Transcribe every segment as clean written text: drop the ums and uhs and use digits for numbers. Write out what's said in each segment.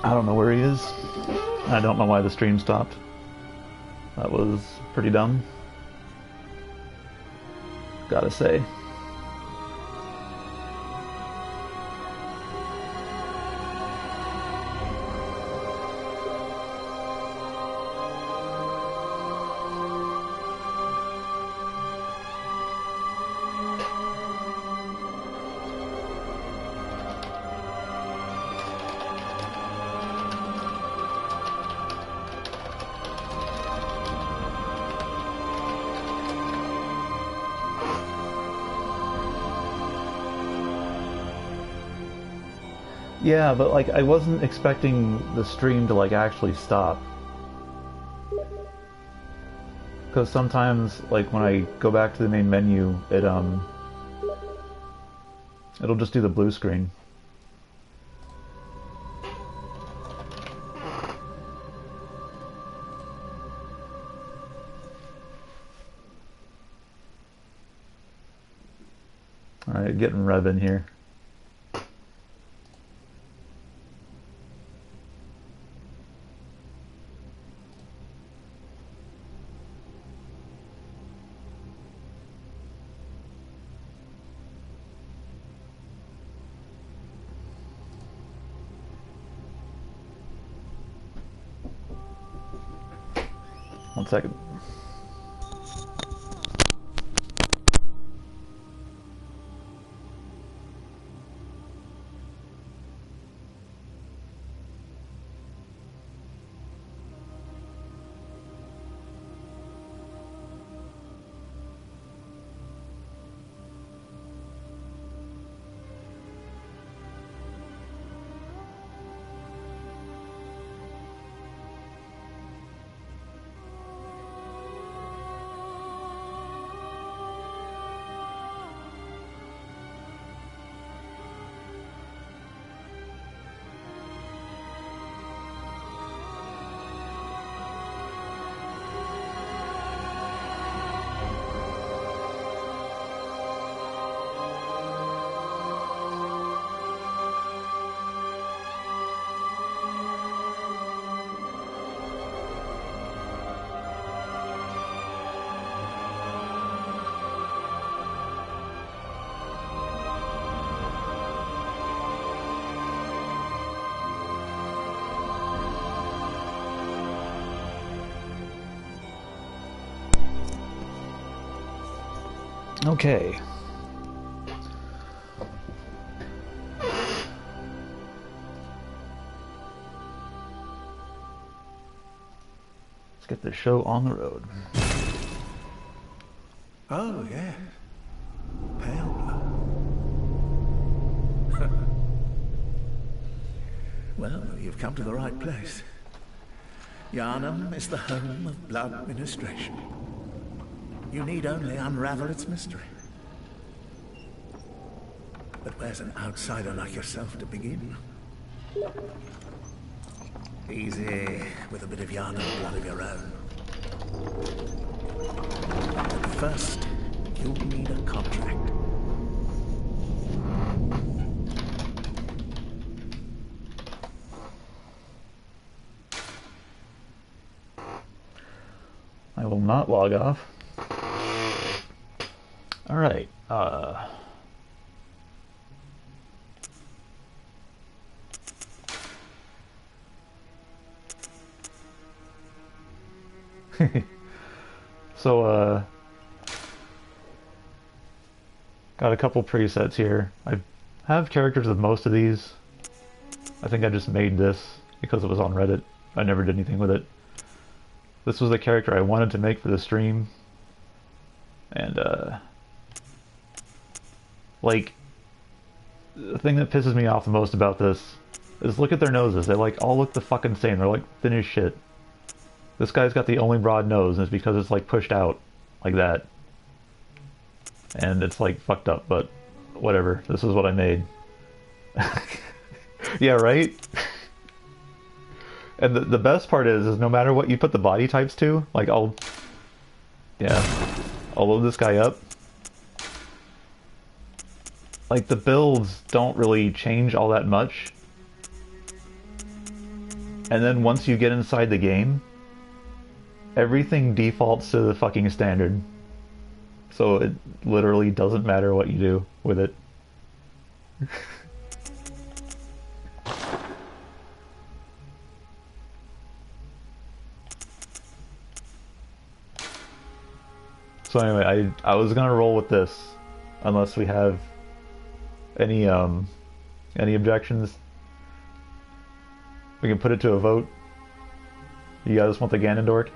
I don't know where he is. I don't know why the stream stopped. That was pretty dumb. Gotta say. Yeah, but like I wasn't expecting the stream to like actually stop. Because sometimes like when I go back to the main menu, it'll just do the blue screen. Alright, getting Rev in here. One second. Okay. Let's get this show on the road. Oh, yeah. Pale blood. Well, you've come to the right place. Yharnam is the home of blood administration. You need only unravel its mystery. But where's an outsider like yourself to begin? Easy, with a bit of Yharnam blood of your own. But first, you'll need a contract. I will not log off. All right. So, got a couple presets here. I have characters of most of these. I think I just made this because it was on Reddit. I never did anything with it. This was the character I wanted to make for the stream. And, like, the thing that pisses me off the most about this is look at their noses. They, like, all look the fucking same. They're, like, thin as shit. This guy's got the only broad nose, and it's because it's, like, pushed out like that. And it's, like, fucked up, but whatever. This is what I made. Yeah, right? And the best part is no matter what you put the body types to, like, I'll load this guy up. Like, the builds don't really change all that much. And then once you get inside the game, everything defaults to the fucking standard. So it literally doesn't matter what you do with it. So anyway, I was gonna roll with this, unless we have any objections. We can put it to a vote. You guys want the Ganondorf?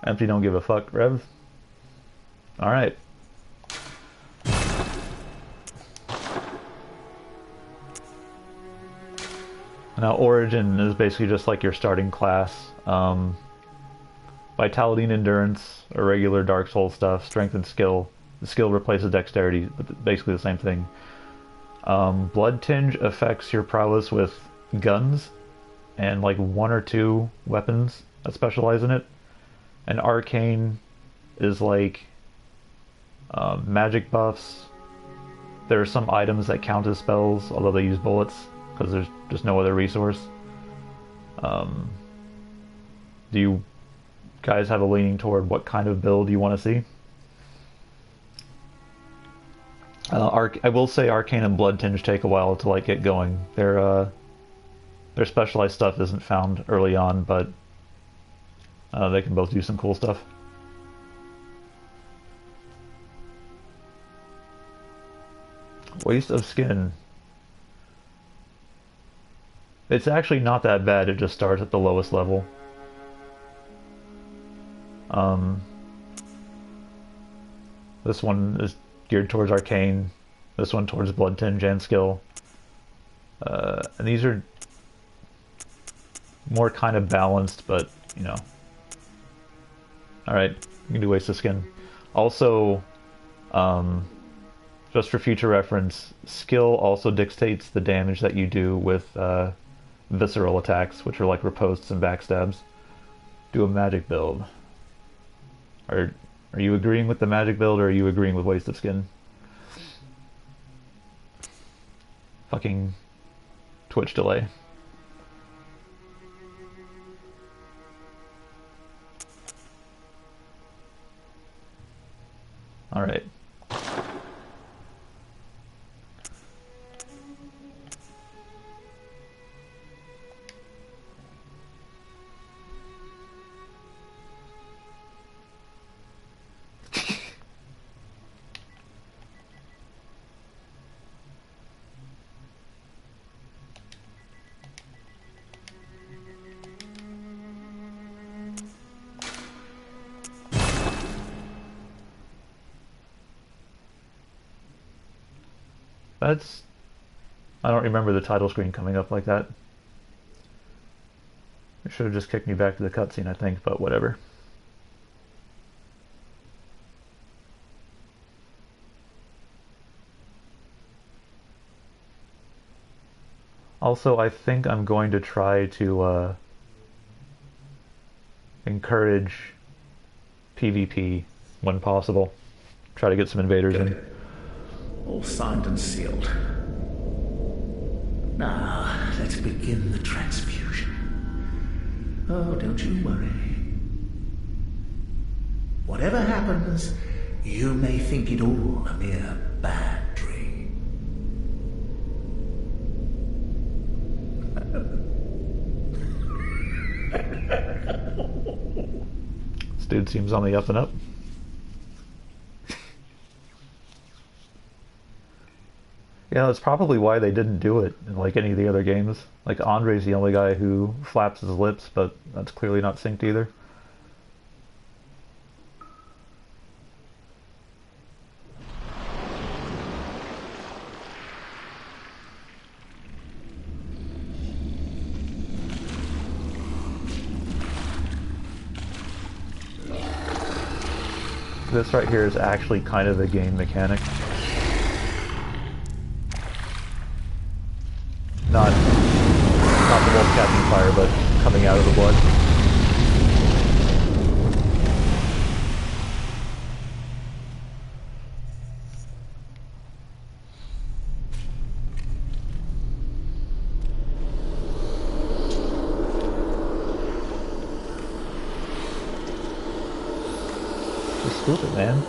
Empty don't give a fuck, Rev. Alright. Now Origin is basically just like your starting class. Vitality and Endurance, or regular Dark Souls stuff, Strength and Skill. The skill replaces Dexterity, but basically the same thing. Blood Tinge affects your prowess with guns, and like 1 or 2 weapons that specialize in it. And Arcane is like magic buffs. There are some items that count as spells, although they use bullets, because there's just no other resource. Do you guys have a leaning toward what kind of build you want to see? I will say Arcane and Blood Tinge take a while to like get going. Their specialized stuff isn't found early on, but they can both do some cool stuff. Waste of Skin. It's actually not that bad, it just starts at the lowest level. This one is geared towards Arcane, this one towards Blood Tinge and Skill. And these are more kind of balanced, but, you know. Alright, you can do Waste of Skin. Also, just for future reference, Skill also dictates the damage that you do with visceral attacks, which are like ripostes and backstabs. Do a magic build. Are you agreeing with the magic build, or are you agreeing with Waste of Skin? Fucking Twitch delay. Alright. That's... I don't remember the title screen coming up like that. It should have just kicked me back to the cutscene, I think, but whatever. Also, I think I'm going to try to encourage PvP when possible. Try to get some invaders in. All signed and sealed. Now, let's begin the transfusion. Oh, don't you worry. Whatever happens, you may think it all a mere bad dream. This dude seems on the up and up. Yeah, that's probably why they didn't do it in like any of the other games. Like Andre's the only guy who flaps his lips, but that's clearly not synced either. This right here is actually kind of a game mechanic. Not the wolf catching fire, but coming out of the blood. Just scoop it, man.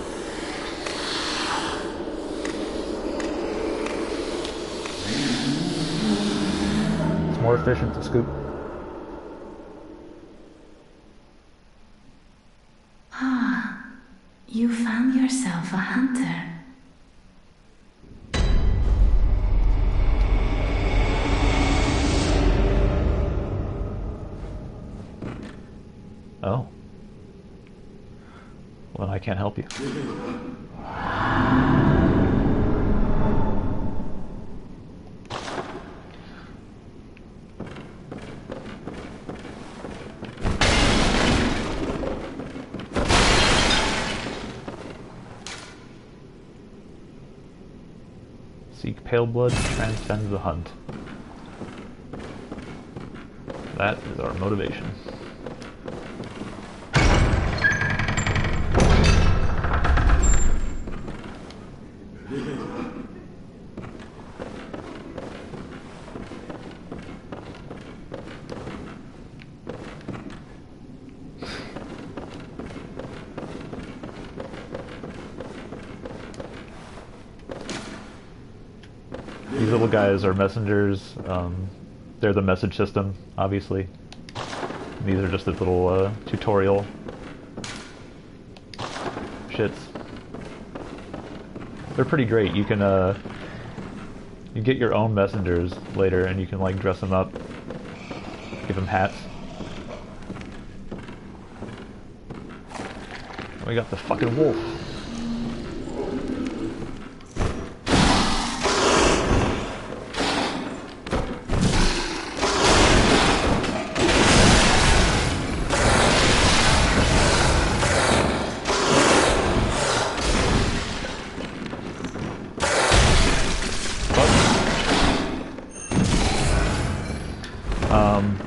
It's more efficient to scoop. Ah, you found yourself a hunter. Oh. Well, I can't help you. Seek pale blood, transcends the hunt. That is our motivation. These little guys are messengers. They're the message system, obviously. These are just the little tutorial shits. They're pretty great. You can you get your own messengers later, and you can like dress them up, give them hats. And we got the fucking wolf.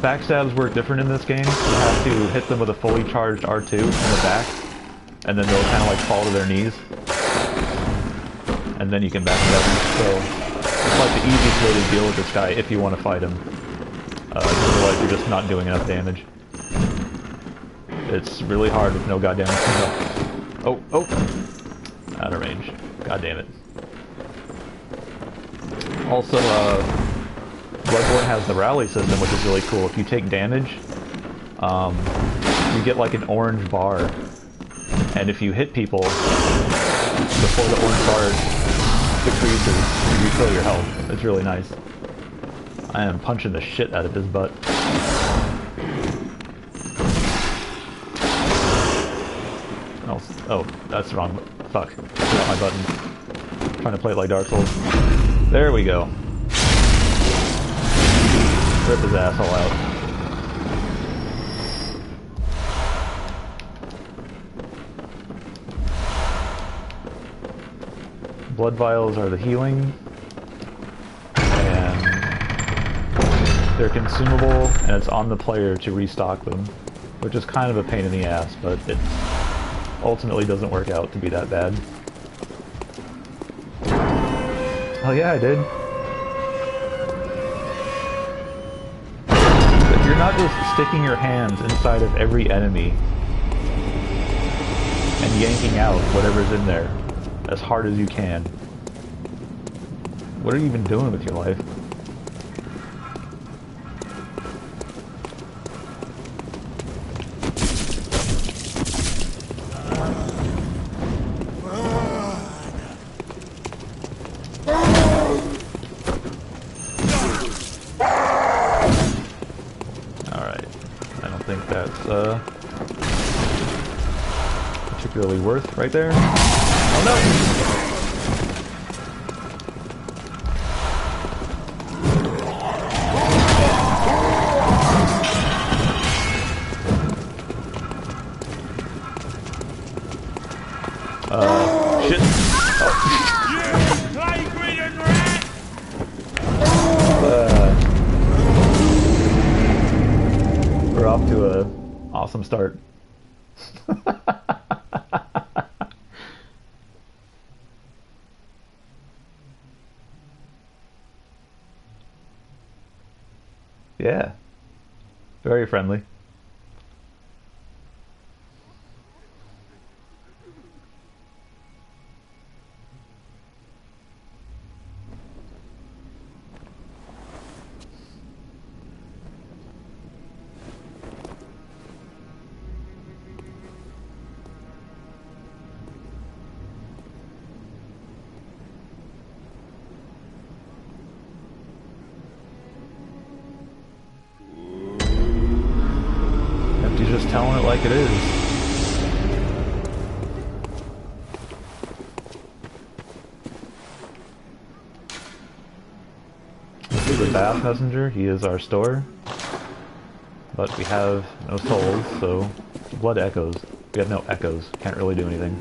Backstabs work different in this game. You have to hit them with a fully charged R2 in the back, and then they'll kind of like fall to their knees, and then you can backstab them. So it's like the easiest way to deal with this guy if you want to fight him. Otherwise you're just not doing enough damage. It's really hard with no goddamn... Oh, oh! Out of range. God damn it. Also, Bloodborne has the rally system, which is really cool. If you take damage, you get like an orange bar, and if you hit people before the orange bar decreases, you refill your health. It's really nice. I am punching the shit out of his butt. Oh, that's wrong. Fuck. Forgot my button. I'm trying to play it like Dark Souls. There we go. Rip his asshole out. Blood vials are the healing, and they're consumable, and it's on the player to restock them, which is kind of a pain in the ass, but it ultimately doesn't work out to be that bad. Oh yeah, I did. You're not just sticking your hands inside of every enemy and yanking out whatever's in there as hard as you can. What are you even doing with your life? Particularly worth right there. Oh no! Shit. off to a awesome start. Yeah, very friendly. He's just telling it like it is. This is the Bath Messenger. He is our store. But we have no souls, so blood echoes. We have no echoes. Can't really do anything.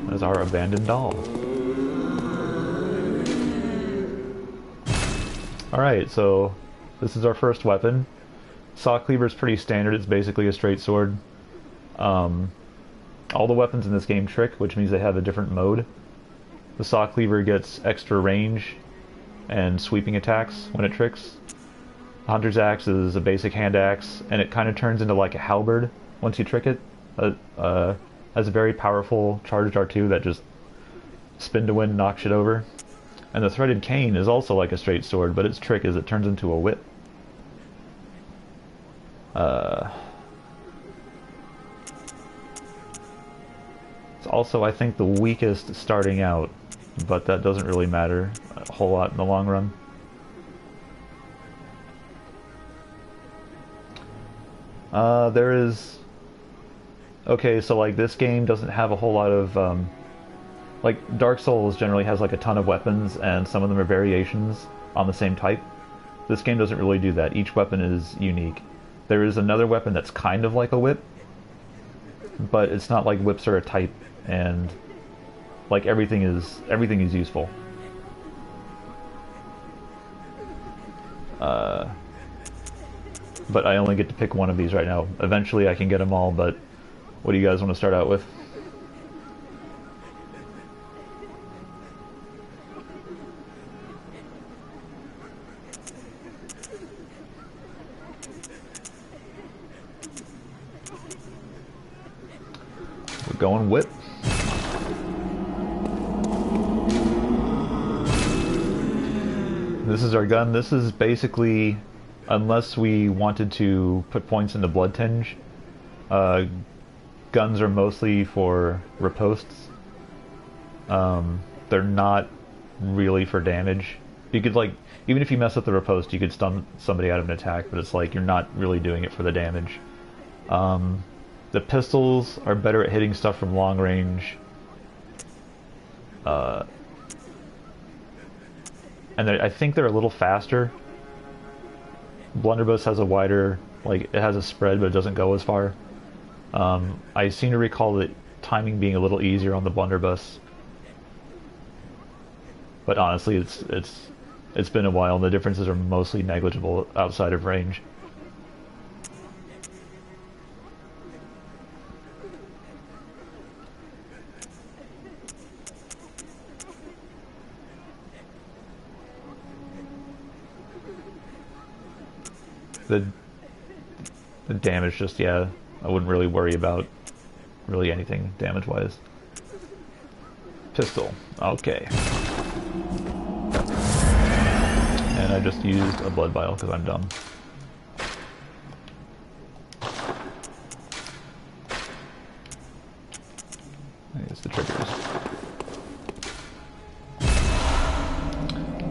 That is our abandoned doll. Alright, so this is our first weapon. Saw cleaver is pretty standard. It's basically a straight sword. All the weapons in this game trick, which means they have a different mode. The saw cleaver gets extra range and sweeping attacks when it tricks. The hunter's axe is a basic hand axe, and it kind of turns into like a halberd once you trick it. Has a very powerful charged R2 that just spin to win, knock shit over. And the threaded cane is also like a straight sword, but its trick is it turns into a whip. It's also, I think, the weakest starting out, but that doesn't really matter a whole lot in the long run. There is... Okay, so like this game doesn't have a whole lot of... like Dark Souls generally has like a ton of weapons, and some of them are variations on the same type. This game doesn't really do that. Each weapon is unique. There is another weapon that's kind of like a whip, but it's not like whips are a type, and like everything is useful. But I only get to pick one of these right now. Eventually I can get them all, but what do you guys want to start out with? We're going whip. This is our gun. This is basically, unless we wanted to put points into blood tinge, guns are mostly for ripostes. They're not really for damage. You could like, even if you mess up the riposte, you could stun somebody out of an attack, but it's like you're not really doing it for the damage. The pistols are better at hitting stuff from long range. And I think they're a little faster. Blunderbuss has a wider, like, it has a spread, but it doesn't go as far. I seem to recall the timing being a little easier on the blunderbuss. But honestly, it's been a while, and the differences are mostly negligible outside of range. The damage, just, yeah, I wouldn't really worry about really anything damage-wise. Pistol, okay. And I just used a blood vial because I'm dumb. Here's the triggers.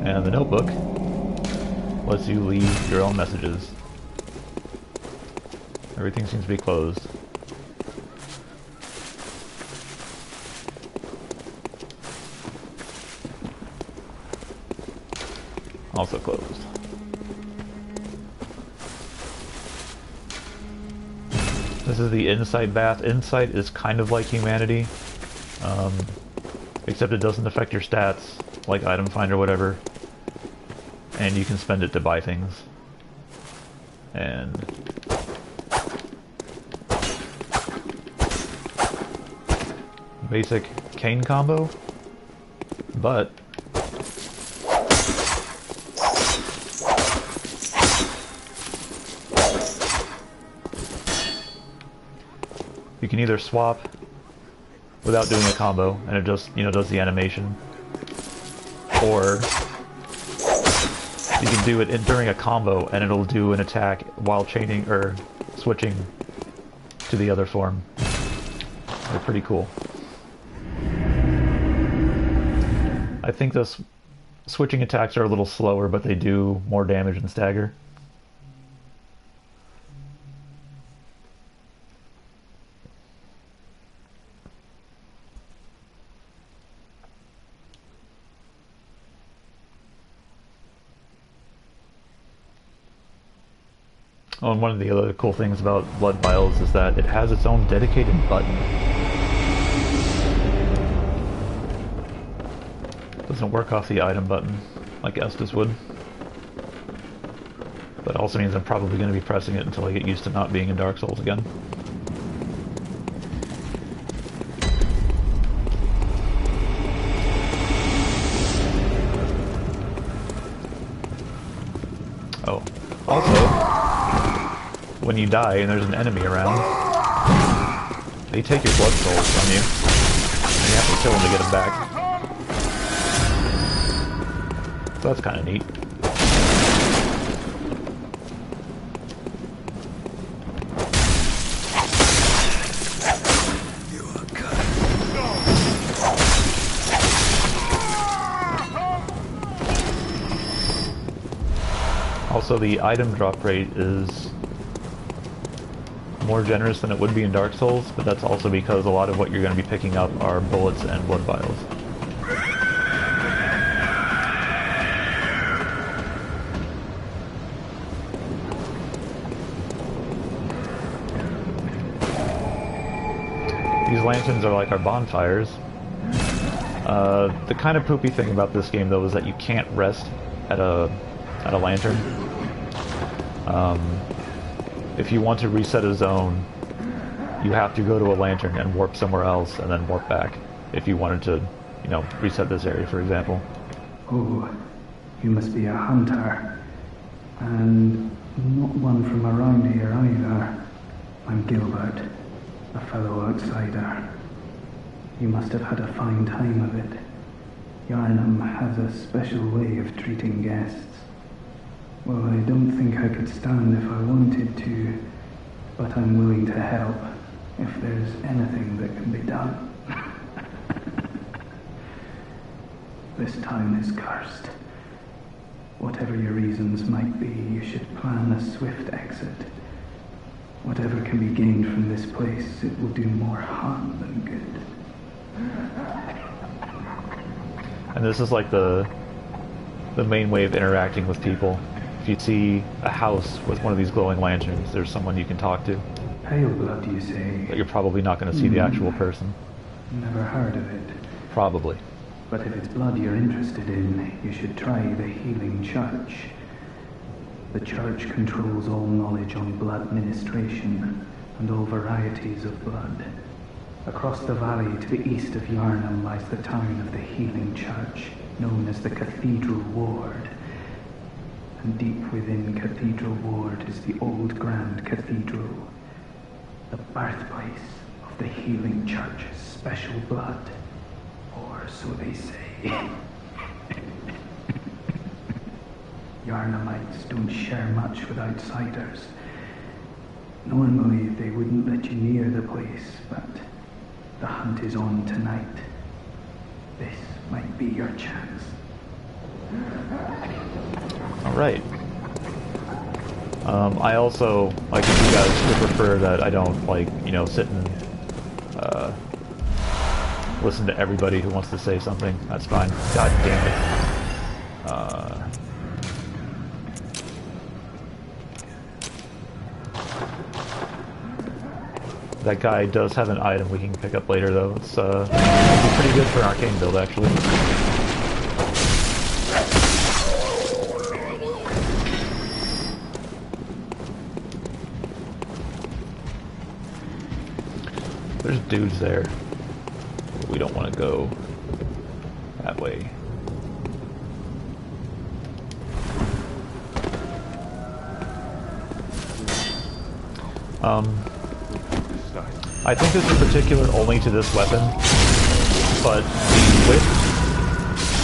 And the notebook lets you leave your own messages. Everything seems to be closed. Also closed. This is the Insight Bath. Insight is kind of like Humanity, except it doesn't affect your stats, like Item Find or whatever. and you can spend it to buy things. And basic cane combo, but you can either swap without doing a combo, and it just, you know, does the animation, or you can do it during a combo, and it'll do an attack while chaining or switching to the other form. They're pretty cool. I think those switching attacks are a little slower, but they do more damage than stagger. Oh, and one of the other cool things about Blood Vials is that it has its own dedicated button. Doesn't work off the item button like Estus would. But also means I'm probably going to be pressing it until I get used to not being in Dark Souls again. Oh, also, when you die and there's an enemy around, they take your blood souls from you, and you have to kill them to get them back. So that's kind of neat. Also, the item drop rate is more generous than it would be in Dark Souls, but that's also because a lot of what you're going to be picking up are bullets and blood vials. These lanterns are like our bonfires. The kind of poopy thing about this game, though, is that you can't rest at a lantern. If you want to reset a zone, you have to go to a lantern and warp somewhere else and then warp back. If you wanted to, you know, reset this area, for example. Oh, you must be a hunter. And not one from around here either. I'm Gilbert, a fellow outsider. You must have had a fine time of it. Yarnum has a special way of treating guests. Well, I don't think I could stand if I wanted to, but I'm willing to help if there's anything that can be done. This town is cursed. Whatever your reasons might be, you should plan a swift exit. Whatever can be gained from this place, it will do more harm than good. And this is like the main way of interacting with people. If you see a house with one of these glowing lanterns, there's someone you can talk to. Pale blood, you say? But you're probably not going to see the actual person. Never heard of it. Probably. But if it's blood you're interested in, you should try the Healing Church. The church controls all knowledge on blood ministration and all varieties of blood. Across the valley to the east of Yarnum lies the town of the Healing Church, known as the Cathedral Ward. And deep within Cathedral Ward is the old Grand Cathedral, the birthplace of the Healing Church's special blood, or so they say. Yarnumites don't share much with outsiders. Normally they wouldn't let you near the place, but the hunt is on tonight. This might be your chance. Alright. I also, like, if you guys would prefer that I don't, like, you know, sit and listen to everybody who wants to say something, that's fine. God damn it. That guy does have an item we can pick up later, though. It's pretty good for an arcane build, actually. There's dudes there. But we don't want to go that way. I think this is particular only to this weapon, but the whip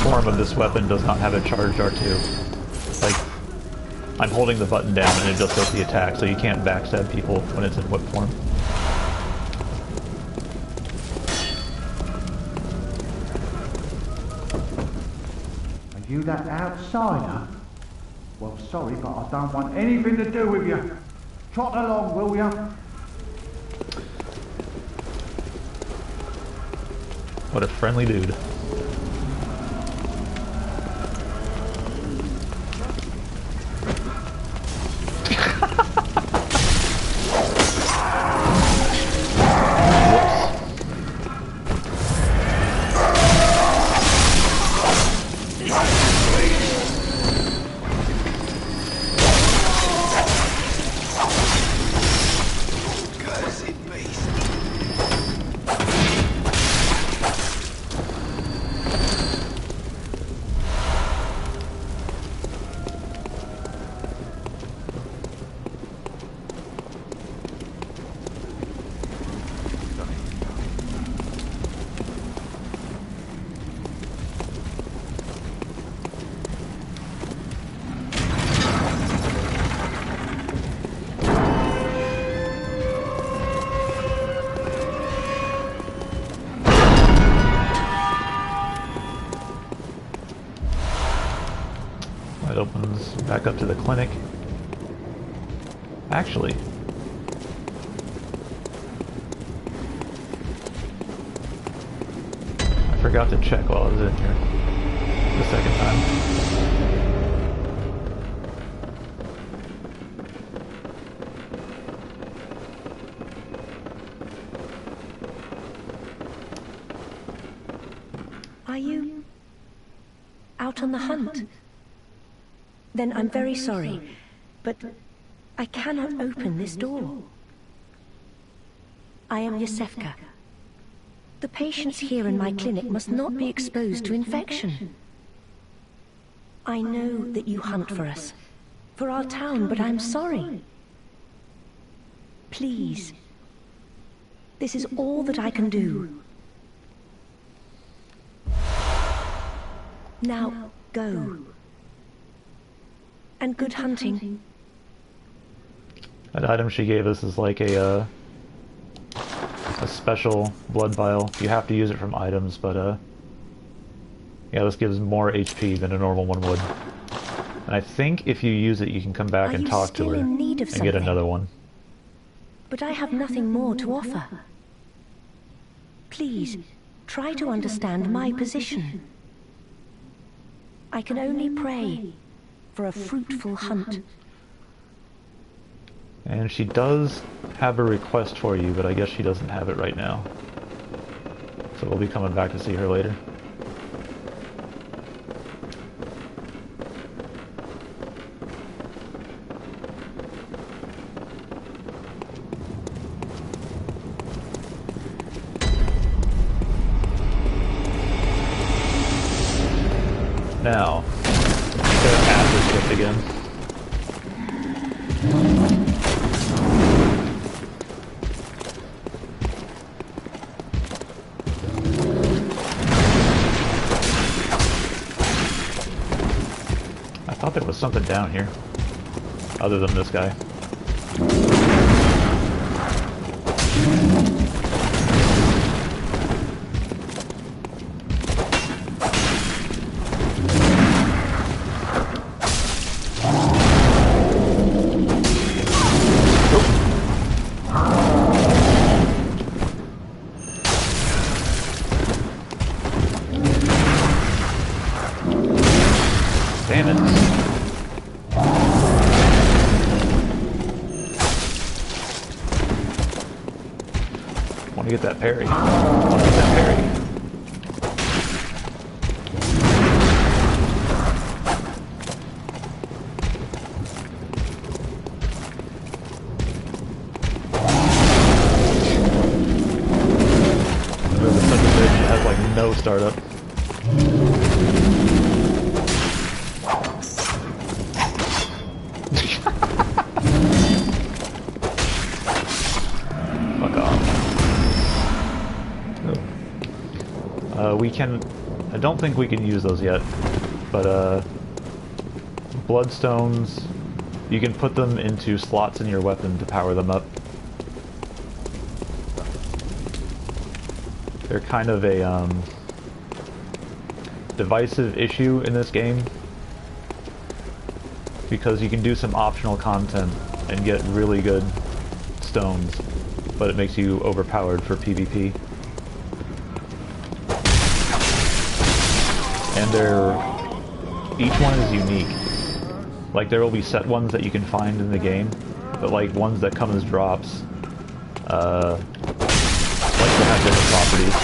form of this weapon does not have a charged R2. Like, I'm holding the button down and it just does the attack, so you can't backstab people when it's in whip form. Are you that outsider? Well, sorry, but I don't want anything to do with you. Trot along, will ya? What a friendly dude. Opens back up to the clinic. Actually, I forgot to check while I was in here the second time. Are you out on the hunt? Then I'm very sorry, but I cannot open this door. I am Yosefka. The patients here in my clinic must not be exposed to infection. I know that you hunt for us, for our town, but I'm sorry. Please, this is all that I can do. Now, go. And good hunting. That item she gave us is like a special blood vial. You have to use it from items, but yeah, this gives more HP than a normal one would. And I think if you use it, you can come back and talk to her and get another one. But I have nothing more to offer. Please, try to understand my position. I can only pray for a fruitful hunt. And she does have a request for you, but I guess she doesn't have it right now. So we'll be coming back to see her later. Now, their ass is kicked again. I thought there was something down here, other than this guy. Damn it. Want to get that parry. Want to get that parry. no startup. Fuck off. We can... I don't think we can use those yet, but bloodstones, you can put them into slots in your weapon to power them up. They're kind of a divisive issue in this game, because you can do some optional content and get really good stones, but it makes you overpowered for PvP. And each one is unique. Like, there will be set ones that you can find in the game, but like ones that come as drops, like to have different properties.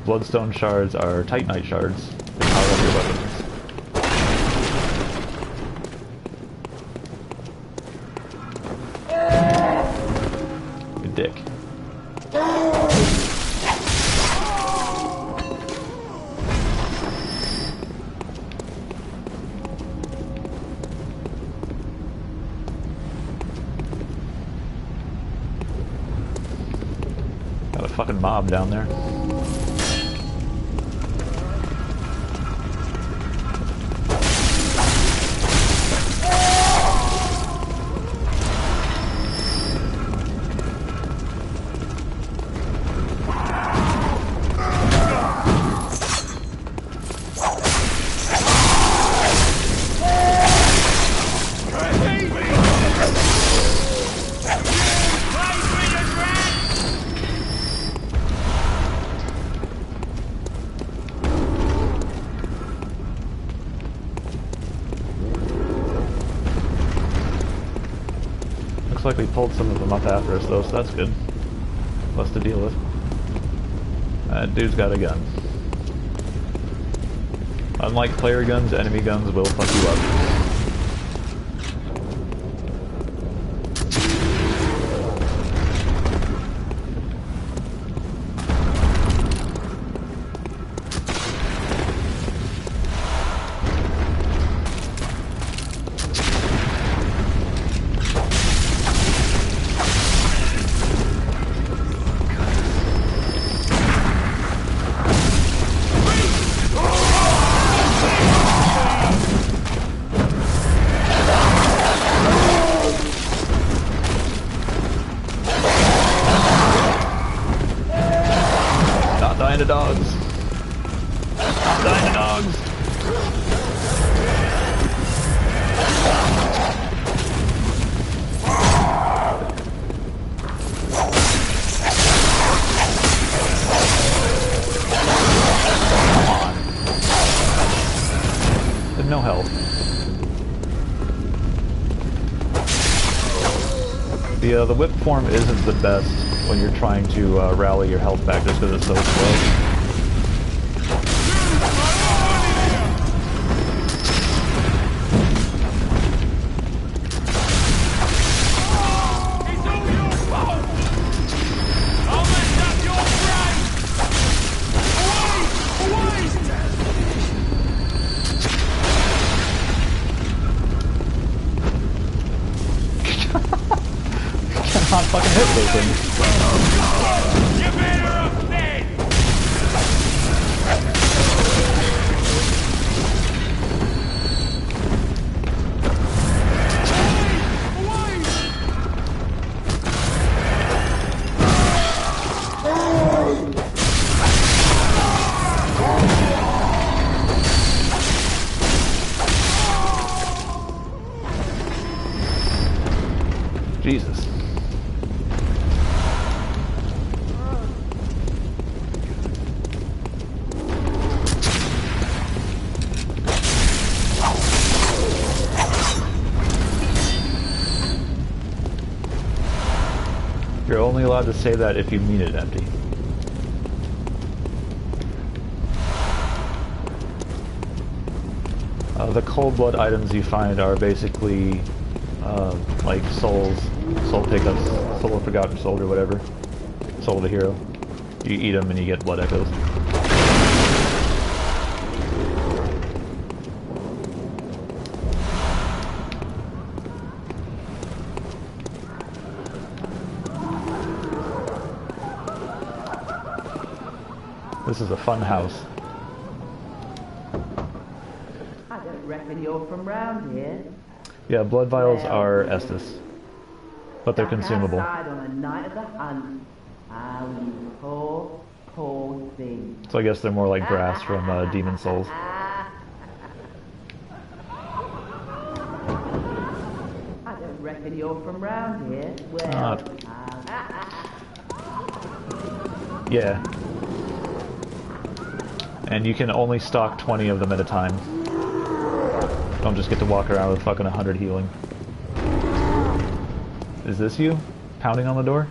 Bloodstone shards are Titanite shards to power up your weapons. Good dick. Got a fucking mob down there. Looks like we pulled some of them up after us though, so that's good. Less to deal with. That dude's got a gun. Unlike player guns, enemy guns will fuck you up. Dying to dogs. Dying to dogs. Come on. There's no health. The whip form isn't the best when you're trying to rally your health back just because it's so slow. Can't fucking hit those things. Jesus. You're only allowed to say that if you mean it empty. The cold blood items you find are basically like souls, soul pickups, soul of forgotten soul or whatever, soul of a hero. You eat them and you get blood echoes. This is a fun house. I don't reckon you're from round here. Yeah, blood vials are Estus, but they're consumable. Outside on a night of the hunt. Oh, you poor, poor thing. So I guess they're more like grass from Demon Souls. I don't reckon you're from round here. Well, yeah. And you can only stock 20 of them at a time. Don't just get to walk around with fucking 100 healing. Is this you? Pounding on the door?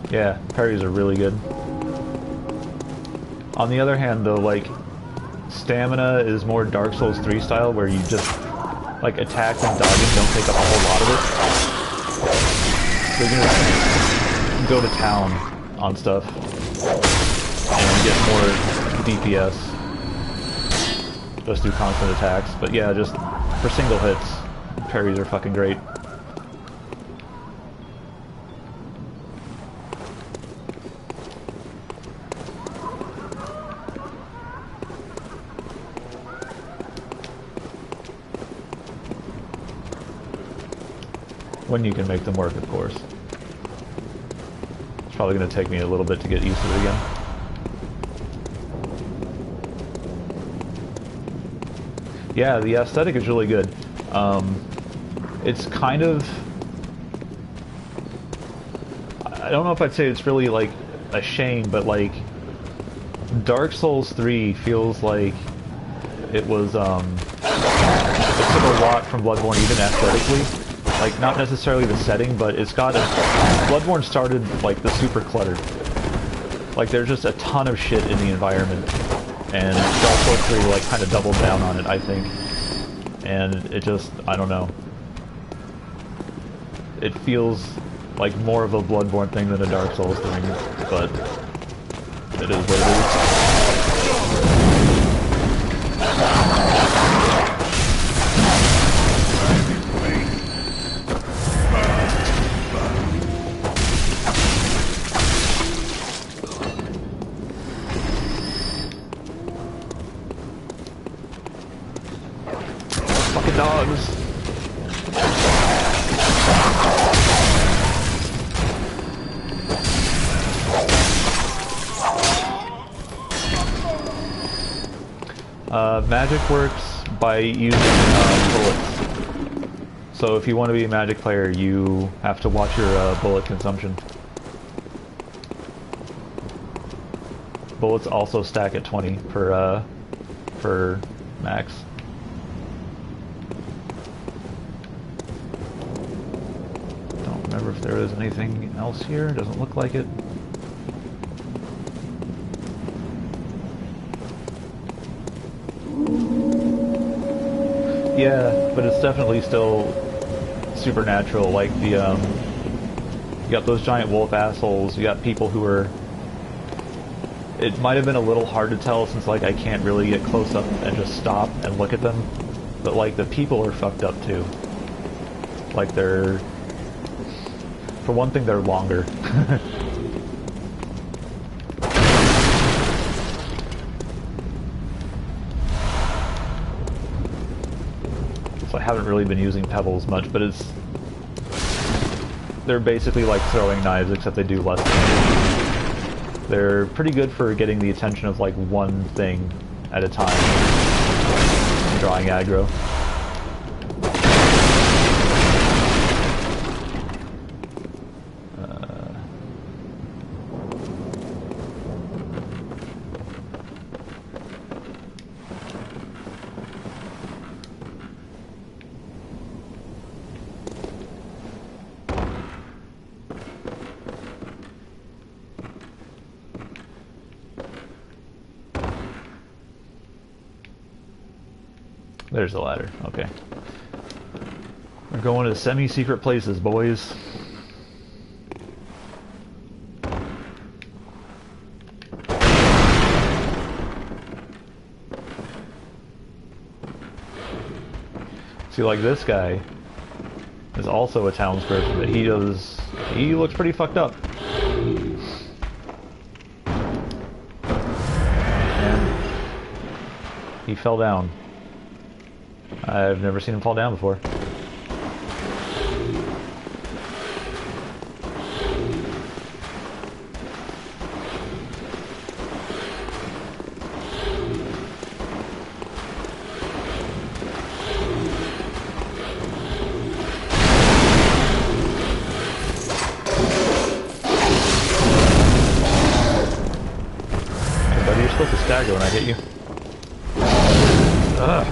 Yeah, parries are really good. On the other hand, though, like, stamina is more Dark Souls 3 style, where you just, like, attack and dodging don't take up a whole lot of it. So you can just go to town on stuff and get more DPS just through constant attacks. But yeah, just for single hits, parries are fucking great. When you can make them work, of course. It's probably going to take me a little bit to get used to it again. Yeah, the aesthetic is really good. It's kind of... I don't know if I'd say it's really, like, a shame, but, like, Dark Souls 3 feels like it was, it took a lot from Bloodborne, even aesthetically. Like, not necessarily the setting, but it's got a... Bloodborne started, like, the super cluttered. Like, there's just a ton of shit in the environment. And Dark Souls 3, like, kind of doubled down on it, I think. And it just... I don't know. It feels like more of a Bloodborne thing than a Dark Souls thing, but... it is what it is. Dogs. Magic works by using bullets. So if you want to be a magic player, you have to watch your bullet consumption. Bullets also stack at 20 per max. If there is anything else here, doesn't look like it. Yeah, but it's definitely still supernatural. Like the you got those giant wolf assholes. You got people who are. It might have been a little hard to tell since like I can't really get close up and just stop and look at them, but like the people are fucked up too. Like they're. For one thing, they're longer. So I haven't really been using pebbles much, but it's... They're basically like throwing knives, except they do less damage. They're pretty good for getting the attention of like one thing at a time and drawing aggro. There's the ladder. Okay. We're going to semi-secret places, boys. See, like this guy is also a townsperson, but he looks pretty fucked up. And he fell down. I've never seen him fall down before. You're supposed to stagger when I hit you. Ugh.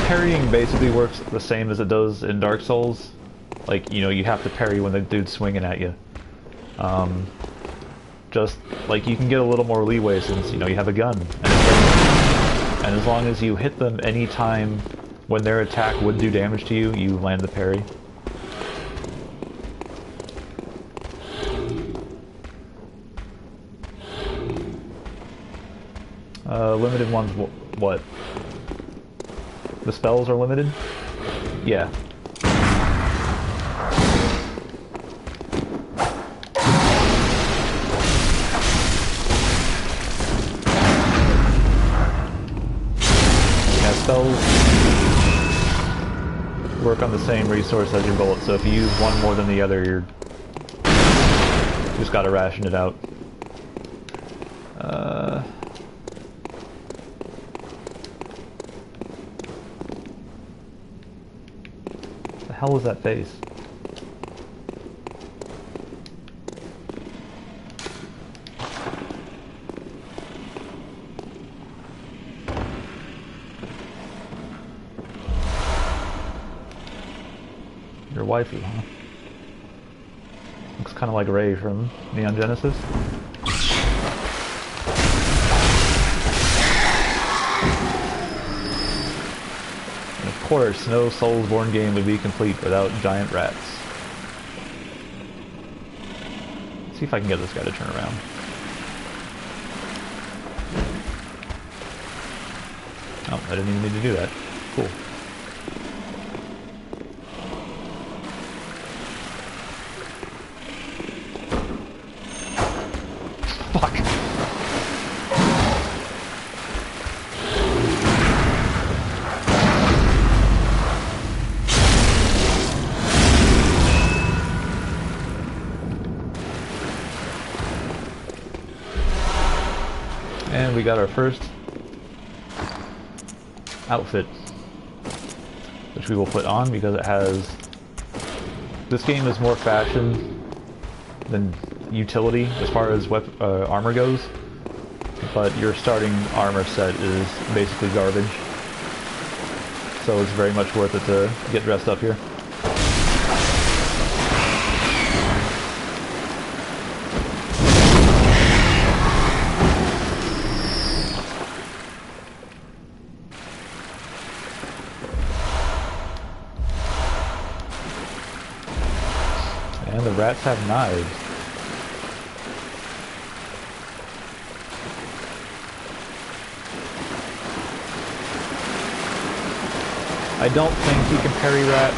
Parrying basically works the same as it does in Dark Souls. Like, you know, you have to parry when the dude's swinging at you. Just, like, you can get a little more leeway since, you know, you have a gun. And as long as you hit them any time when their attack would do damage to you, you land the parry. Limited ones, what? The spells are limited? Yeah. Spells work on the same resource as your bullets, so if you use one more than the other, you just gotta ration it out. The hell is that face? Your wifey, huh? Looks kind of like Ray from Neon Genesis. And of course, no Soulsborne game would be complete without giant rats. Let's see if I can get this guy to turn around. Oh, I didn't even need to do that. Cool. Fuck. And we got our first outfit, which we will put on because it has... This game is more fashion than utility as far as armor goes, but your starting armor set is basically garbage, so it's very much worth it to get dressed up here. And the rats have knives. I don't think you can parry rats.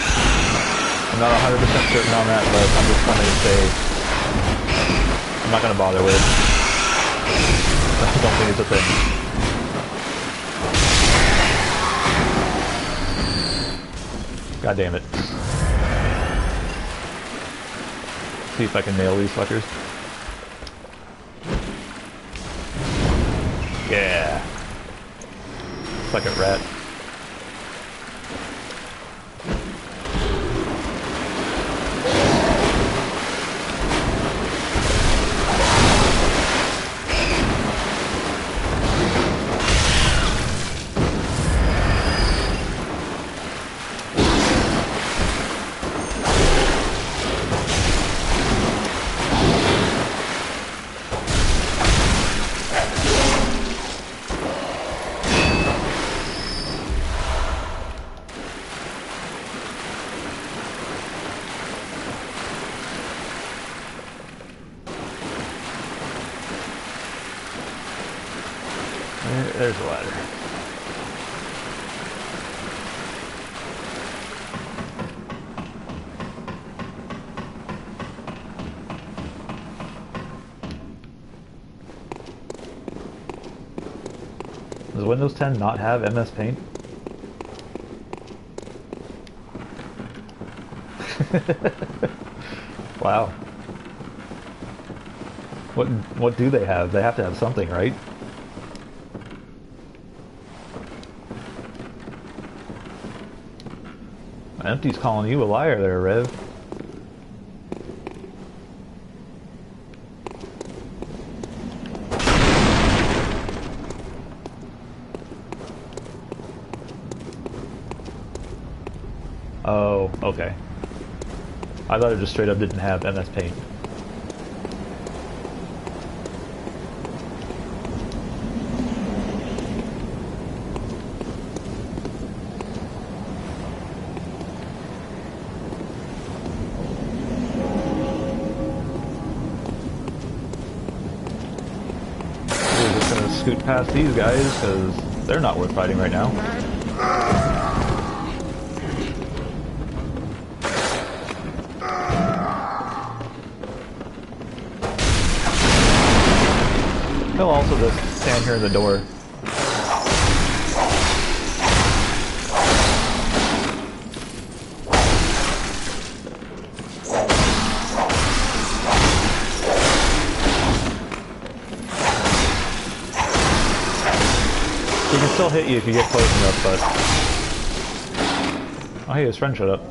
I'm not 100% certain on that, but I'm just trying to say I'm not going to bother with it. I don't think it's a thing. God damn it. See if I can nail these fuckers. Yeah. Suck it, rat. There's a ladder. Does Windows 10 not have MS Paint? Wow. What do they have? They have to have something, right? Empty's calling you a liar there, Rev. Oh, okay. I thought it just straight up didn't have MS Paint. We're just gonna scoot past these guys because they're not worth fighting right now. He'll also just stand here in the door. He can still hit you if you get close enough, but... Oh hey, his friend showed up.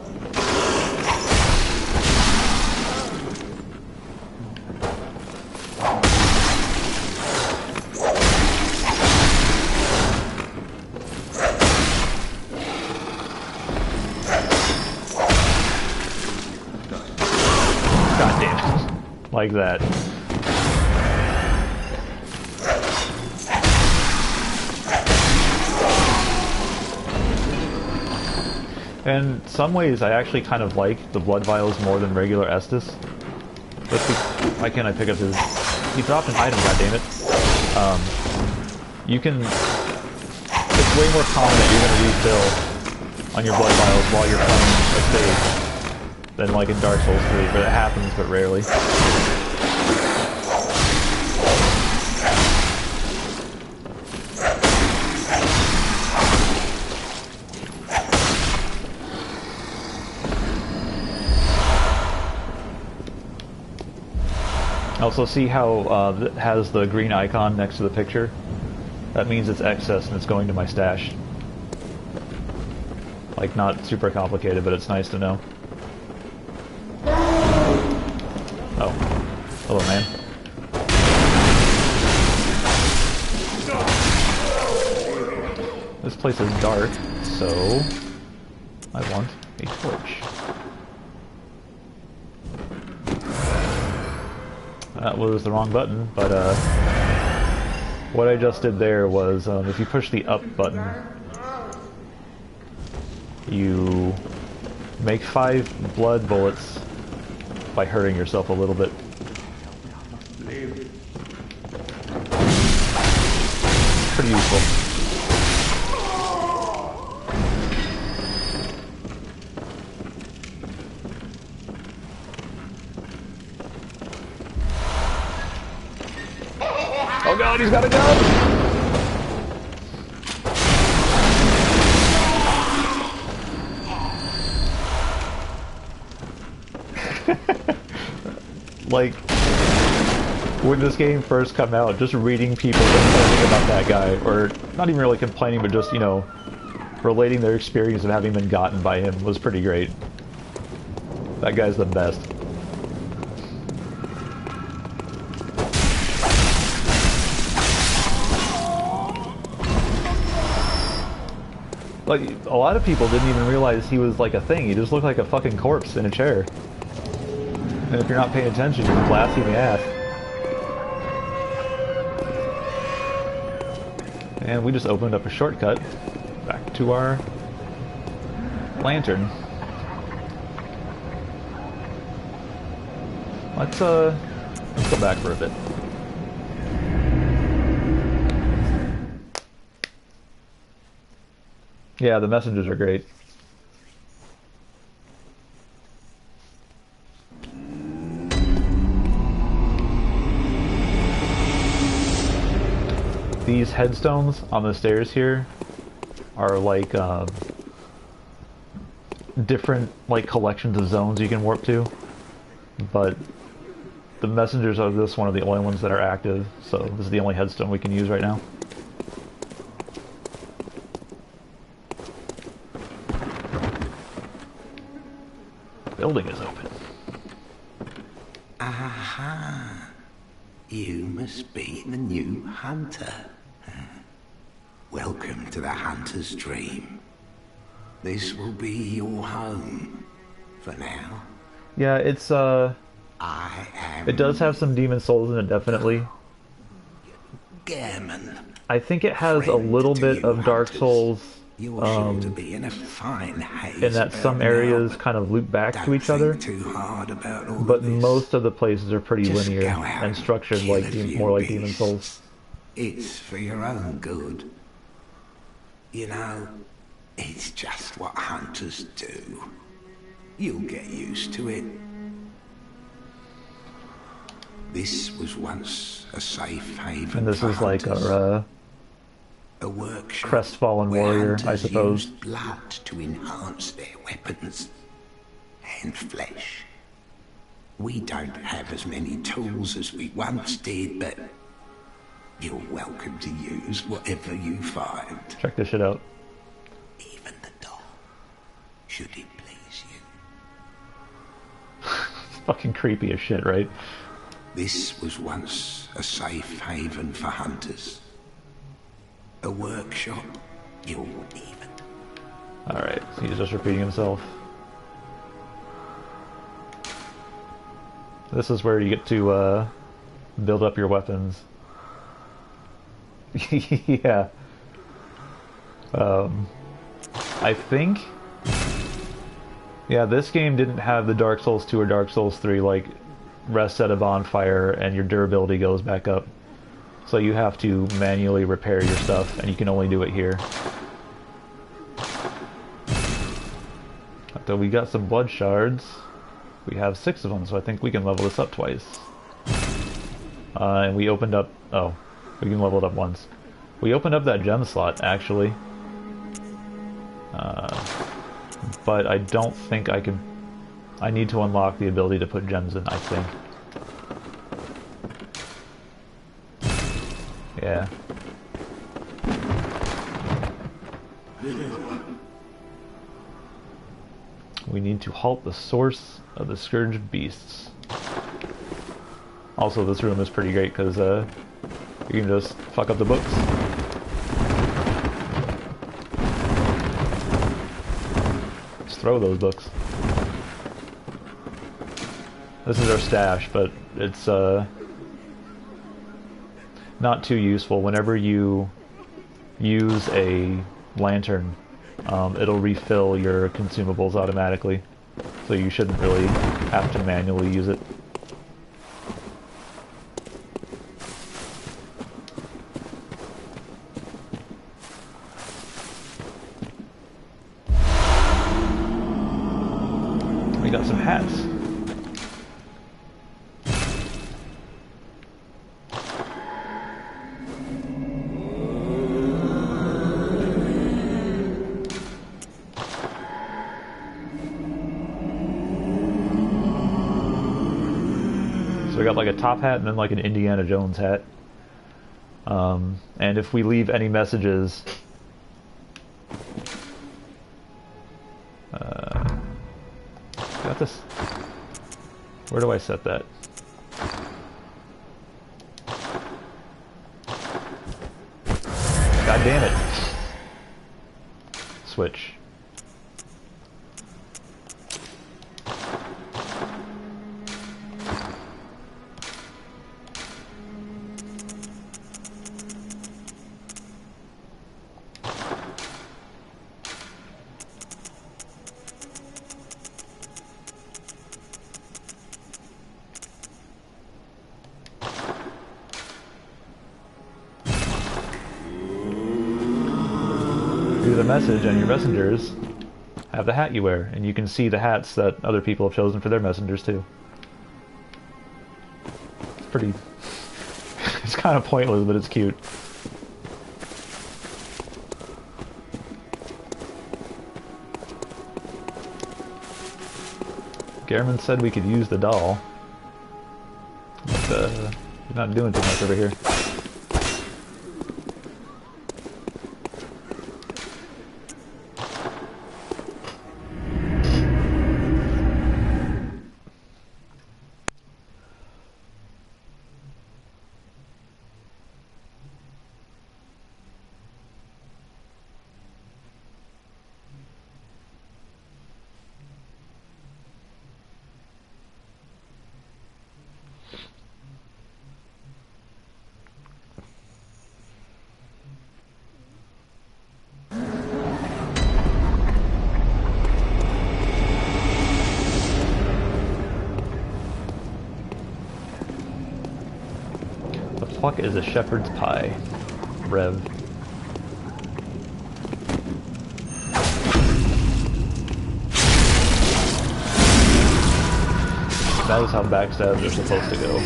God damn it. Like that. In some ways, I actually kind of like the blood vials more than regular Estus. Why can't I pick up his... He dropped an item, goddammit. You can... It's way more common that you're going to refill on your blood vials while you're playing a stage than like in Dark Souls 3, but it happens, but rarely. Also, see how it has the green icon next to the picture? That means it's excess and it's going to my stash. Like, not super complicated, but it's nice to know. Oh. Hello, man. This place is dark, so I want a torch. That was the wrong button, but what I just did there was if you push the up button, you make 5 blood bullets by hurting yourself a little bit. Pretty useful. Oh god, he's got a gun! Like, when this game first came out, just reading people complaining about that guy, or not even really complaining, but just, you know, relating their experience of having been gotten by him was pretty great. That guy's the best. Like, a lot of people didn't even realize he was like a thing. He just looked like a fucking corpse in a chair. And if you're not paying attention, you can blast you in the ass. And we just opened up a shortcut back to our lantern. Let's go back for a bit. Yeah, the messengers are great. These headstones on the stairs here are like different like collections of zones you can warp to, but the messengers are this one of the only ones that are active, so this is the only headstone we can use right now. The building is open. Aha! You must be the new hunter. Welcome to the hunter's dream. This will be your home for now. Yeah, it's it does have some demon souls in it, definitely. Gammon. I think it has a little bit of Dark Souls You're sure to be in a fine haze in that some areas kind of loop back to each other, too hard about all but of this. most of the places are pretty Just linear go out and structured kill like a few more like Demon beasts. Souls. It's for your own good. You know, it's just what hunters do. You'll get used to it. This was once a safe haven. And this for is like hunters. our A workshop crestfallen where warrior, I hunters suppose. used blood to enhance their weapons and flesh. We don't have as many tools as we once did, but you're welcome to use whatever you find. Check this shit out. Even the doll, should it please you. It's fucking creepy as shit, right? This was once a safe haven for hunters. A workshop you'll even. Alright, so he's just repeating himself. This is where you get to build up your weapons. Yeah. I think... Yeah, this game didn't have the Dark Souls 2 or Dark Souls 3, like, rest at a bonfire and your durability goes back up. So you have to manually repair your stuff, and you can only do it here. So we got some blood shards. We have 6 of them, so I think we can level this up twice. And we opened up... Oh, we can level it up once. We opened up that gem slot, actually. But I don't think I can... I need to unlock the ability to put gems in, I think. Yeah. We need to halt the source of the Scourge of Beasts. Also, this room is pretty great because you can just fuck up the books. Just throw those books. This is our stash, but it's not too useful. Whenever you use a lantern, it'll refill your consumables automatically, so you shouldn't really have to manually use it. We got some hats. So we got like a top hat and then like an Indiana Jones hat. And if we leave any messages... got this... Where do I set that? God damn it. Switch. a message, and your messengers have the hat you wear, and you can see the hats that other people have chosen for their messengers too. It's pretty... it's kind of pointless, but it's cute. Gehrman said we could use the doll, but we're not doing too much over here. What is a shepherd's pie? Rev. That is how backstabs are supposed to go.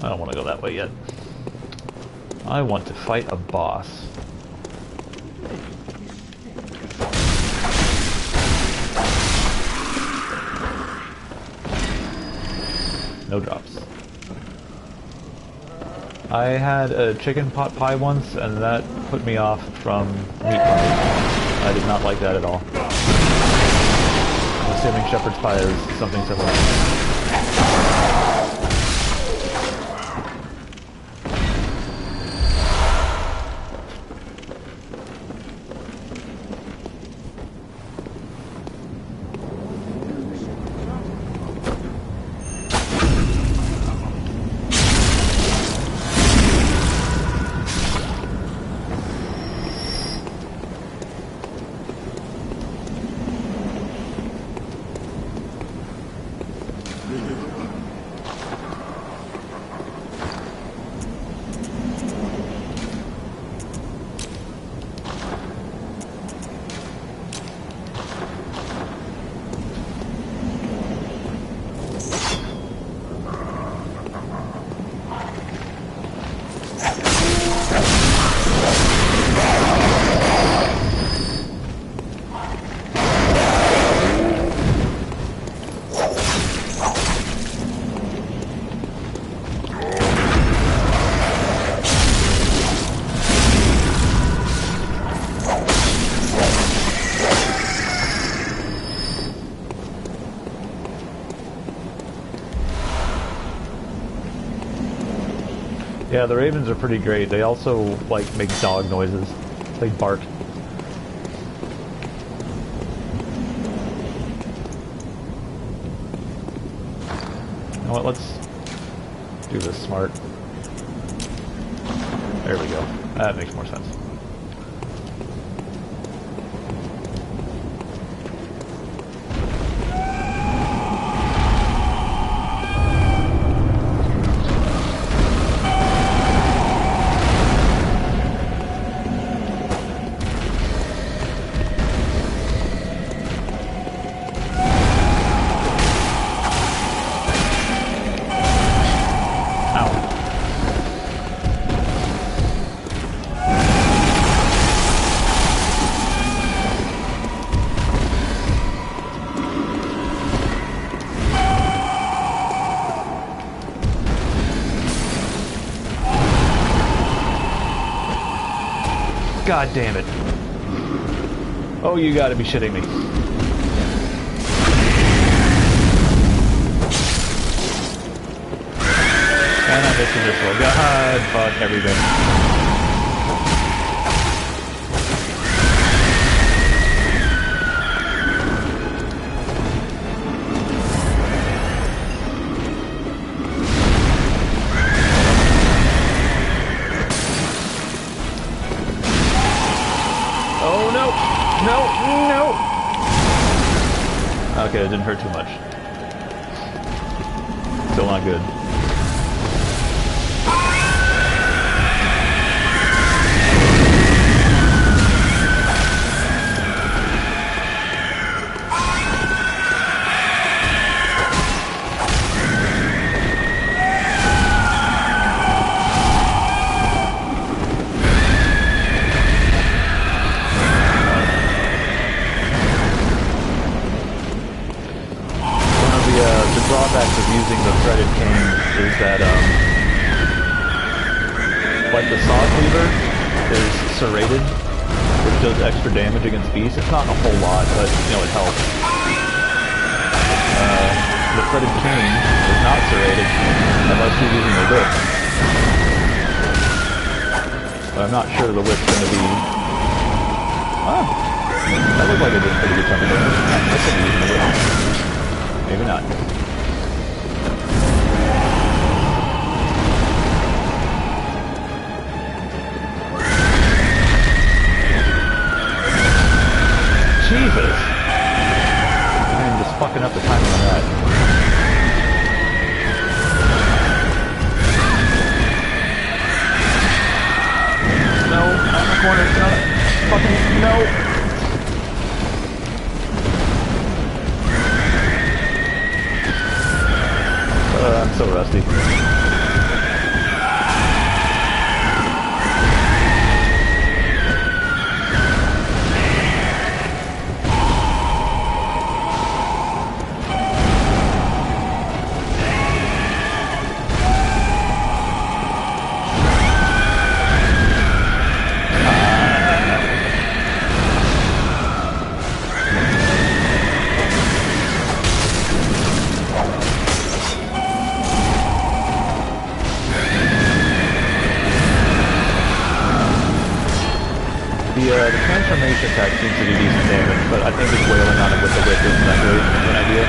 I don't want to go that way yet. I want to fight a boss. No drops. I had a chicken pot pie once, and that put me off from meat pies. I did not like that at all. I'm assuming shepherd's pie is something similar. Yeah, the ravens are pretty great. They also, like, make dog noises. They bark. You know what, let's do this smart. There we go. That makes more sense. God damn it. Oh, you gotta be shitting me. And I'm missing this one. God, fuck everything. Okay, it didn't hurt too much. Still not good. The drawbacks of using the threaded cane is that, like the saw cleaver is serrated, which does extra damage against beasts. It's not a whole lot, but, you know, it helps. The threaded cane is not serrated unless you're using the whip. But I'm not sure the whip's going to be... Oh, that looked like it did pretty good chunk of damage. I could be using the whip. Maybe not. Jesus! I'm just fucking up the timing on that. No, I'm in the corner. No, fucking no! I'm so rusty. The transformation attack seems to do decent damage, but I think just wailing on it with the whip isn't that great of an idea.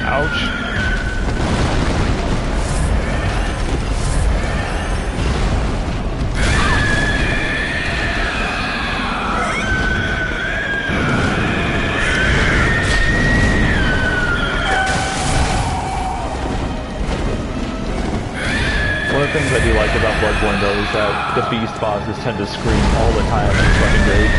Ouch. One of the things I do like about Bloodborne, though, is that the beast bosses tend to scream all the time, and it's fucking great.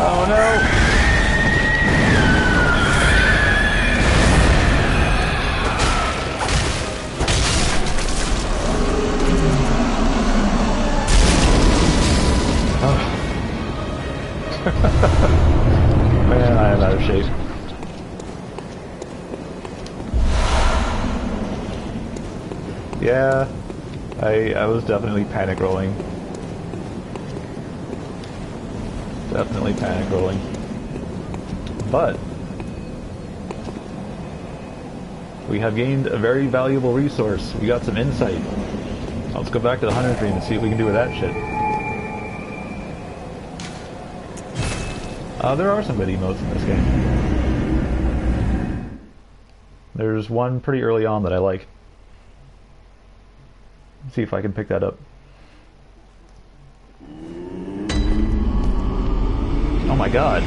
Oh no! Oh. Man, I am out of shape. Yeah, I was definitely panic rolling. Definitely panic rolling. But we have gained a very valuable resource. We got some insight. Let's go back to the hunter dream and see what we can do with that shit. There are some good emotes in this game. There's one pretty early on that I like. Let's see if I can pick that up. Oh my god.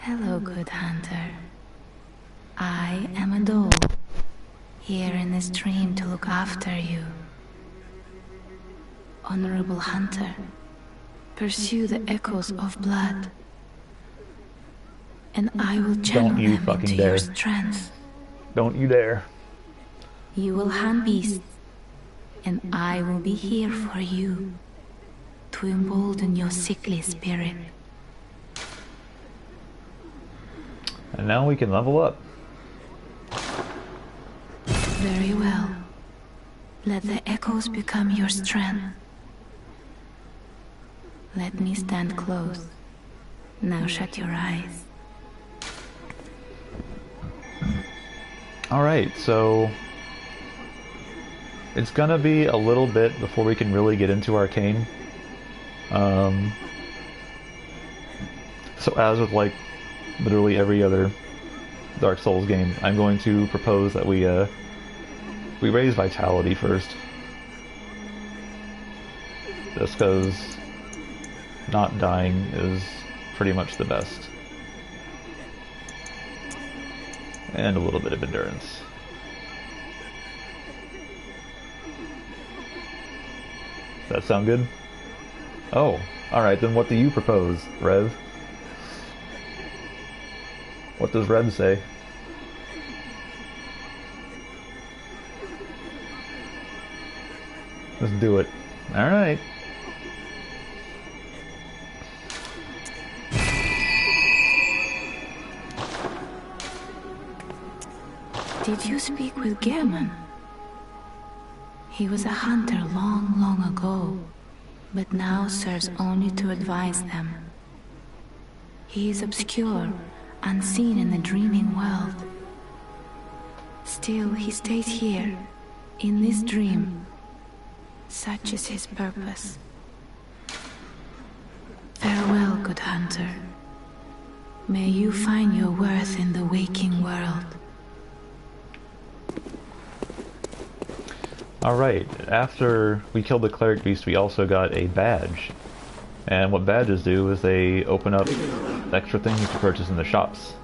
Hello, good hunter. I I am a doll, here in this dream to look after you. Honorable hunter, pursue the echoes of blood, and I will channel Don't you them fucking into dare. your strength. Don't you dare. You will hunt beasts, and I will be here for you, to embolden your sickly spirit. And now we can level up. Very well. Let the echoes become your strength. Let me stand close. Now shut your eyes. Alright, so it's gonna be a little bit before we can really get into Arcane. So as with like literally every other Dark Souls game, I'm going to propose that we raise Vitality first. Just because not dying is pretty much the best. And a little bit of endurance. Does that sound good? Oh, alright, then what do you propose, Rev? What does Rev say? Let's do it. Alright. Did you speak with Gehrman? He was a hunter long, long ago, but now serves only to advise them. He is obscure, unseen in the dreaming world. Still, he stays here, in this dream. Such is his purpose. Farewell, good hunter. May you find your worth in the waking world. Alright, after we killed the cleric beast, we also got a badge. And what badges do is they open up extra things to purchase in the shops.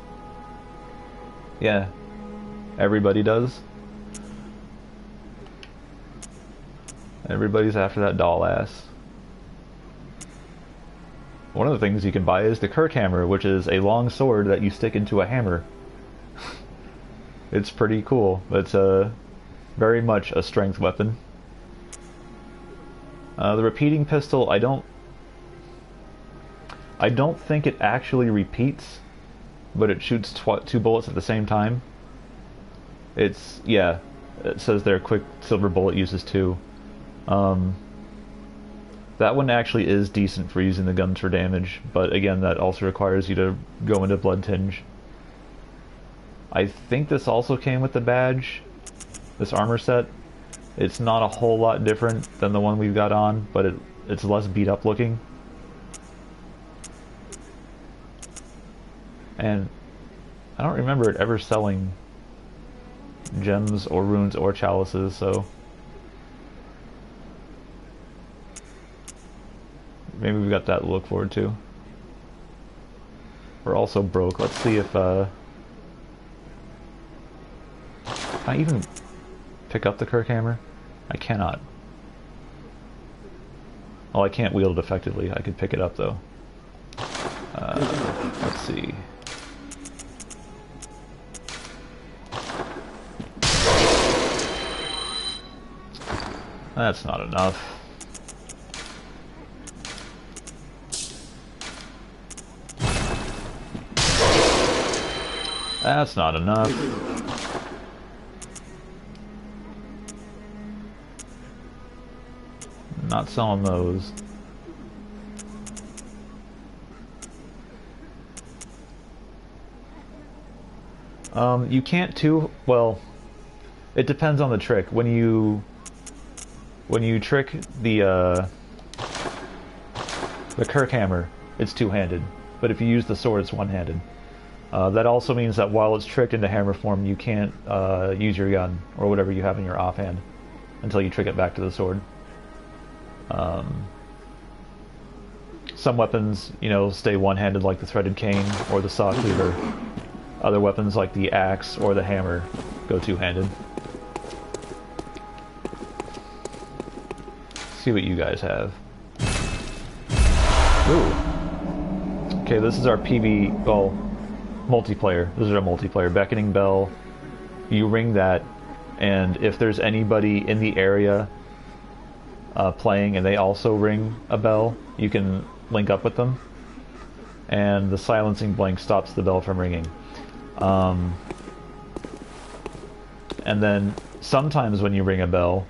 Yeah, everybody does. Everybody's after that doll ass. One of the things you can buy is the Kirk hammer, which is a long sword that you stick into a hammer. It's pretty cool. It's very much a strength weapon. The repeating pistol, I don't think it actually repeats, but it shoots two bullets at the same time. Yeah, it says there Quicksilver bullet uses two. That one actually is decent for using the guns for damage, but again, that also requires you to go into Blood Tinge. I think this also came with the badge, this armor set. It's not a whole lot different than the one we've got on, but it's less beat up looking. And I don't remember it ever selling gems or runes or chalices, so maybe we've got that to look forward to. We're also broke. Let's see if can I even pick up the Kirk hammer? I cannot. Well, I can't wield it effectively. I could pick it up though. Let's see. That's not enough. That's not enough. Not selling those. You can't well, it depends on the trick. When you trick the Kirk hammer, it's two-handed, but if you use the sword, it's one-handed. That also means that while it's tricked into hammer form, you can't use your gun or whatever you have in your offhand until you trick it back to the sword. Some weapons, stay one-handed, like the threaded cane or the saw cleaver. Other weapons like the axe or the hammer go two-handed. See what you guys have. Ooh. Okay, this is our PB, well, multiplayer. This is our multiplayer. Beckoning Bell. You ring that, and if there's anybody in the area playing and they also ring a bell, you can link up with them. And the silencing blink stops the bell from ringing. And then sometimes when you ring a bell,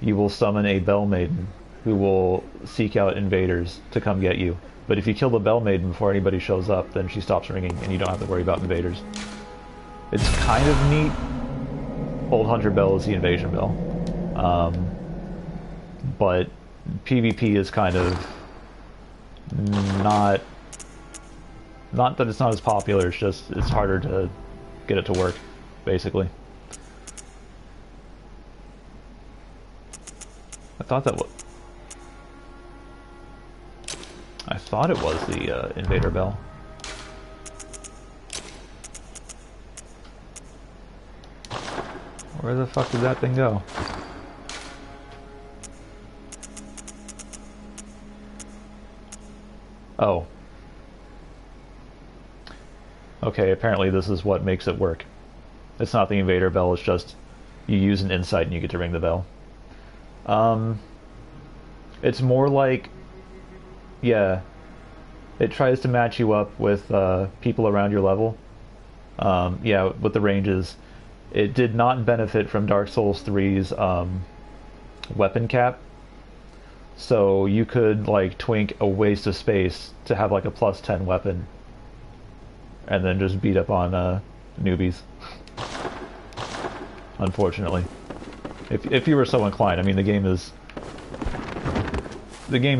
you will summon a bell maiden who will seek out invaders to come get you. But if you kill the bell maiden before anybody shows up, then she stops ringing and you don't have to worry about invaders. It's kind of neat. Old Hunter Bell is the invasion bell. But PvP is kind of not that it's not as popular, it's just it's harder to get it to work, basically. I thought it was the invader bell. Where the fuck did that thing go? Oh. Okay, apparently this is what makes it work. It's not the invader bell, it's just you use an insight and you get to ring the bell. It's more like, yeah, it tries to match you up with people around your level. Yeah, with the ranges. It did not benefit from Dark Souls 3's weapon cap. So you could like twink a waste of space to have like a +10 weapon and then just beat up on newbies. Unfortunately. If you were so inclined. I mean, the game's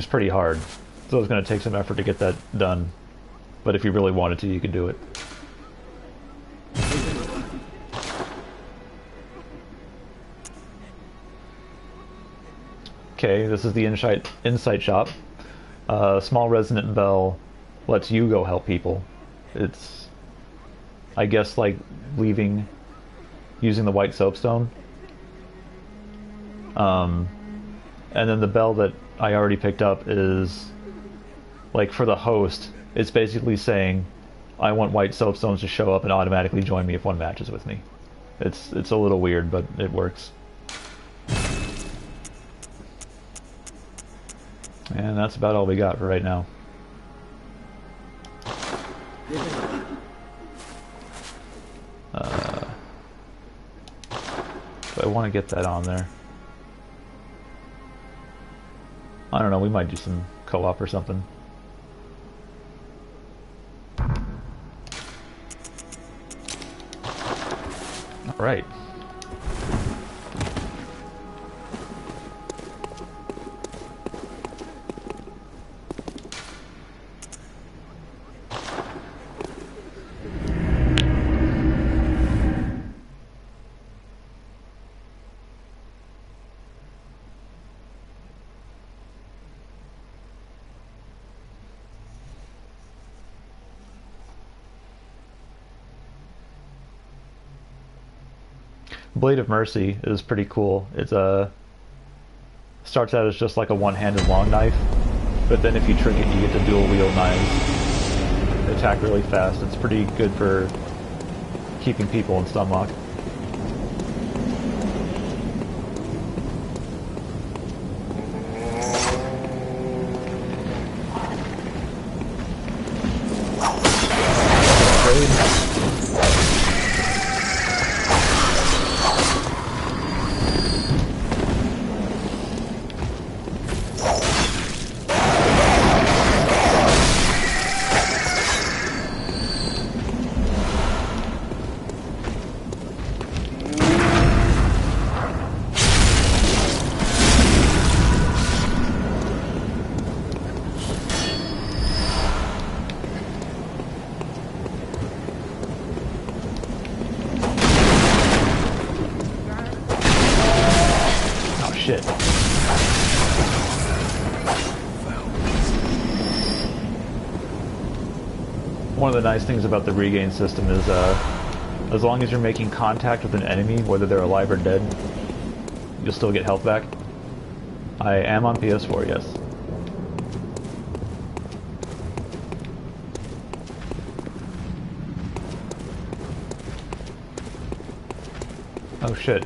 pretty hard. So it's going to take some effort to get that done. But if you really wanted to, you could do it. Okay, this is the insight shop. Small resonant bell lets you go help people. It's, I guess, like using the white soapstone. And then the bell that I already picked up is, like, for the host, it's basically saying, I want white soapstones to show up and automatically join me if one matches with me. It's a little weird, but it works. And that's about all we got for right now. So I want to get that on there. I don't know, we might do some co-op or something. Alright. Blade of Mercy is pretty cool. It's starts out as just like a one-handed long knife, but then if you trick it, you get to dual wield knives. They attack really fast. It's pretty good for keeping people in stun lock. One of the nice things about the regain system is, as long as you're making contact with an enemy, whether they're alive or dead, you'll still get health back. I am on PS4, yes. Oh shit.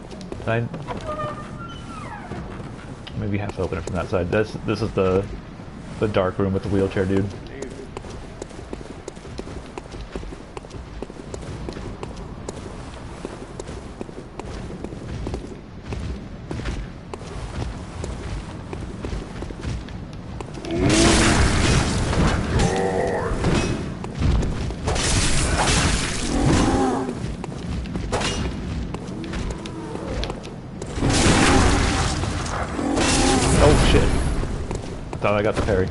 Maybe have to open it from that side. This is the dark room with the wheelchair dude. Oh shit. Thought I got the parry.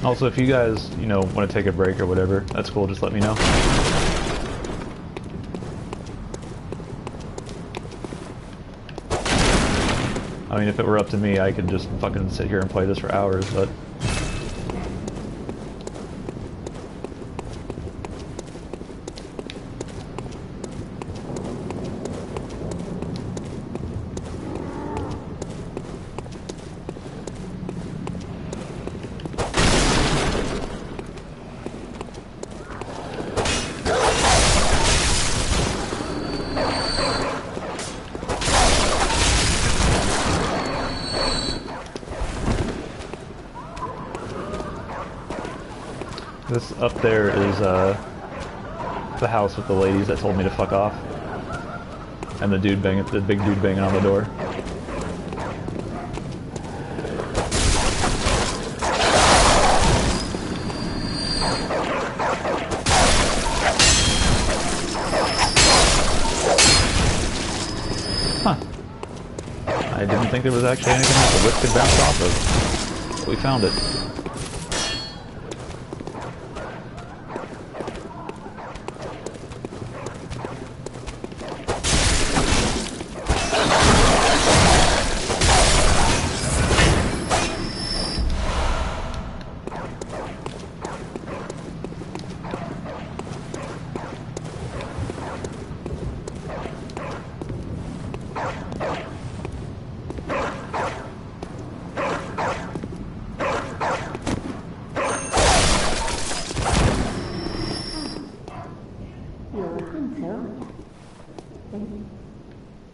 Also, if you guys, you know, want to take a break or whatever, that's cool, just let me know. I mean, if it were up to me, I could just fucking sit here and play this for hours, but... This up there is the house with the ladies that told me to fuck off, and the big dude banging on the door. Huh. I didn't think there was actually anything that the whip could bounce off of, but we found it.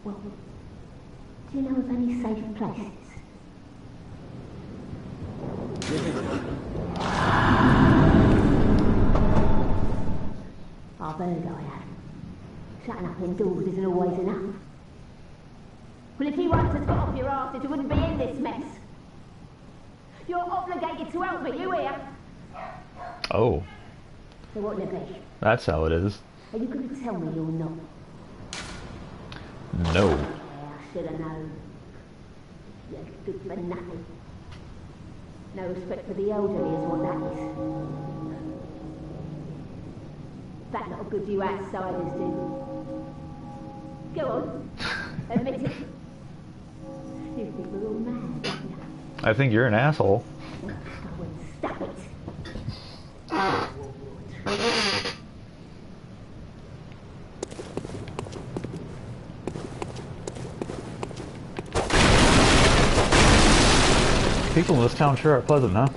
Well, do you know of any safe places? I've heard I have. Shutting up indoors isn't always enough. Well, if you once had got off your arse, you wouldn't be in this mess. You're obligated to help me, you hear? Oh. So what will it be? That's how it is. Are you going to tell me you're not? No. Yeah, I should have known. You're good for nothing. No respect for the elderly is what that is. That lot of good you outsiders do. Go on. Admit it. You think we're all mad, don't you? I think you're an asshole. Go and stop it. People in this town sure are pleasant, huh?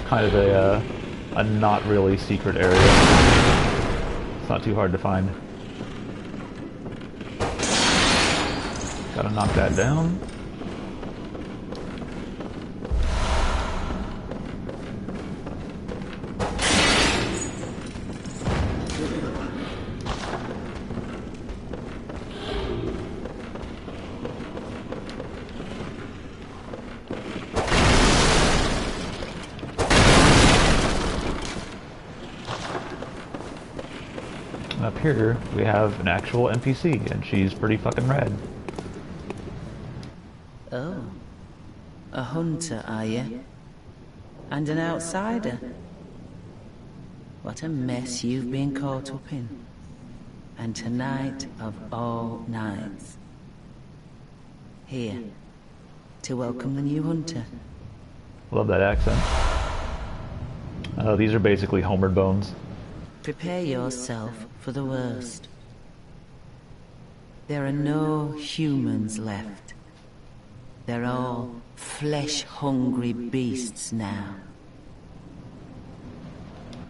Kind of a not really secret area. It's not too hard to find. Gotta knock that down. here we have an actual NPC, and she's pretty fucking rad. Oh. A hunter, are you? And an outsider? What a mess you've been caught up in. And tonight of all nights. Here, to welcome the new hunter. Love that accent. These are basically homered bones. Prepare yourself for the worst. There are no humans left. They're all flesh-hungry beasts now.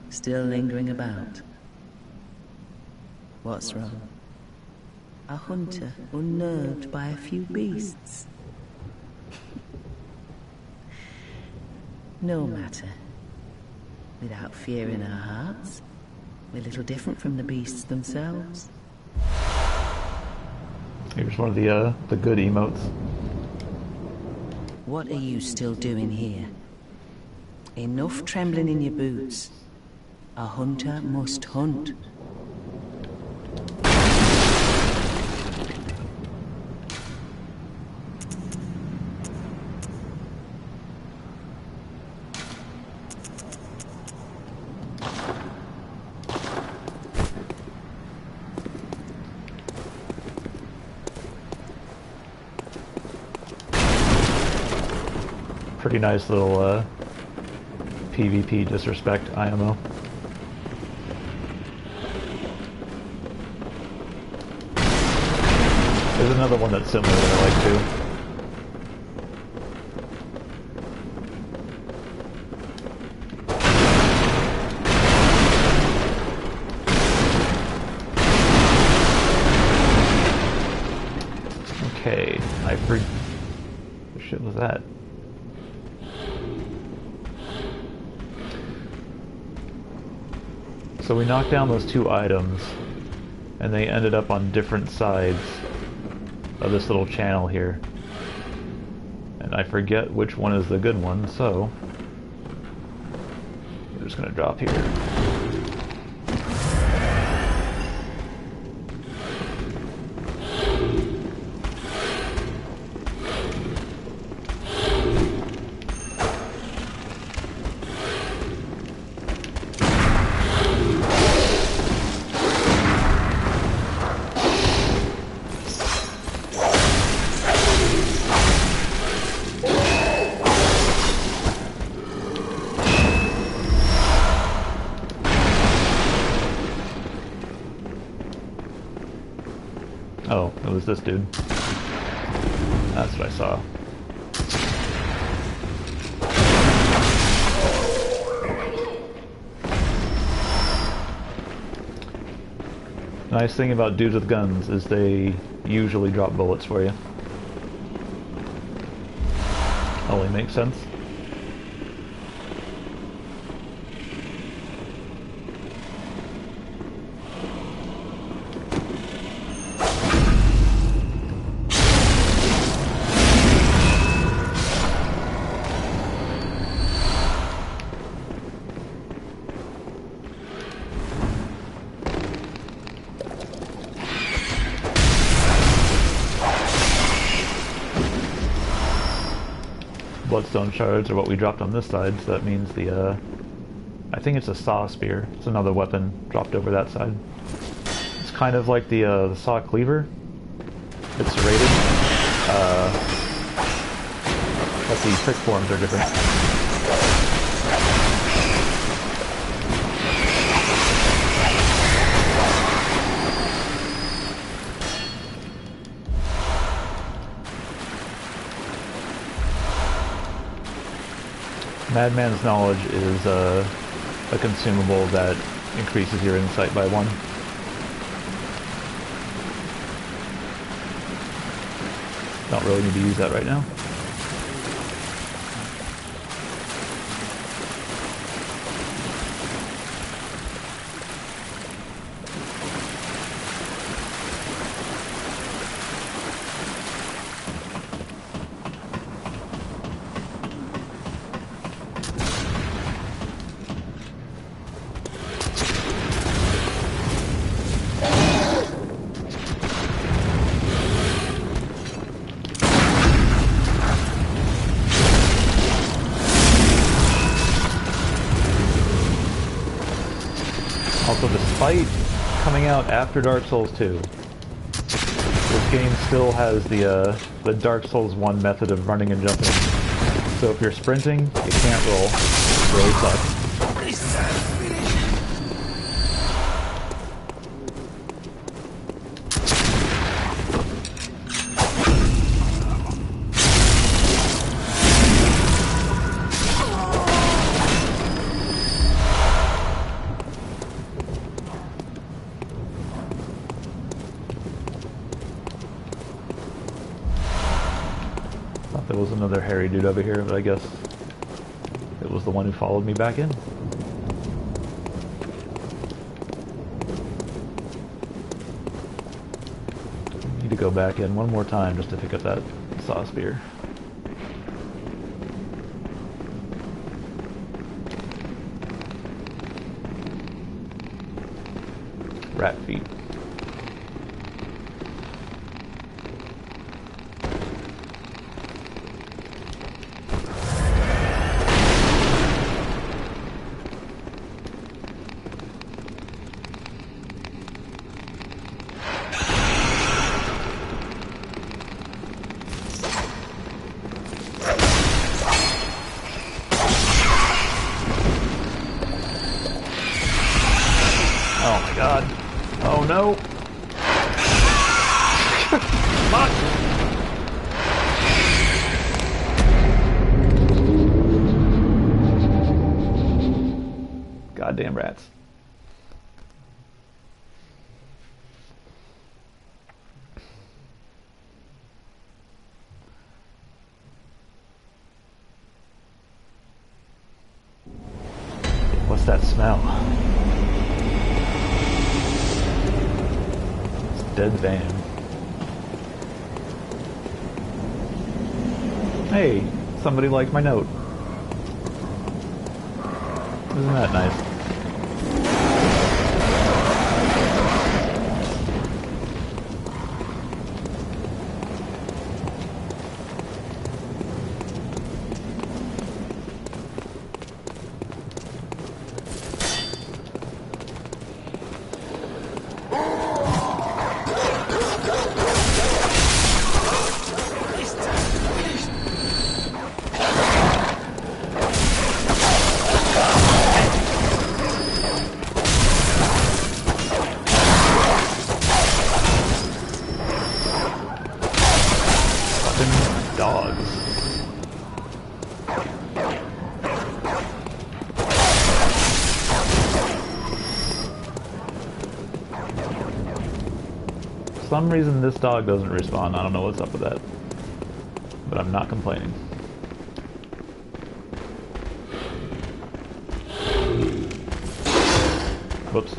Still lingering about. What's wrong? A hunter unnerved by a few beasts? No matter. Without fear in our hearts, we're little different from the beasts themselves. Here's one of the good emotes. What are you still doing here? Enough trembling in your boots. A hunter must hunt. Pretty nice little PvP disrespect IMO. There's another one that's similar that I like too. Okay, what shit was that? So we knocked down those two items, and they ended up on different sides of this little channel here. And I forget which one is the good one, so we're just gonna drop here. Oh, it was this dude. That's what I saw. Nice thing about dudes with guns is they usually drop bullets for you. Only makes sense. Bloodstone shards are what we dropped on this side, so that means the, I think it's a saw spear. It's another weapon dropped over that side. It's kind of like the saw cleaver. It's serrated. But the trick forms are different. Madman's Knowledge is a consumable that increases your insight by 1. Don't really need to use that right now. despite coming out after Dark Souls 2, this game still has the Dark Souls 1 method of running and jumping. So if you're sprinting, you can't roll. It really sucks. There was another hairy dude over here, but I guess it was the one who followed me back in. I need to go back in one more time just to pick up that saw spear. Rat feet. Oh my god. Oh no. Fuck. Goddamn rats. What's that smell? Dead van. Hey, somebody liked my note. Isn't that nice? Dogs. For some reason this dog doesn't respawn. I don't know what's up with that. But I'm not complaining. Whoops.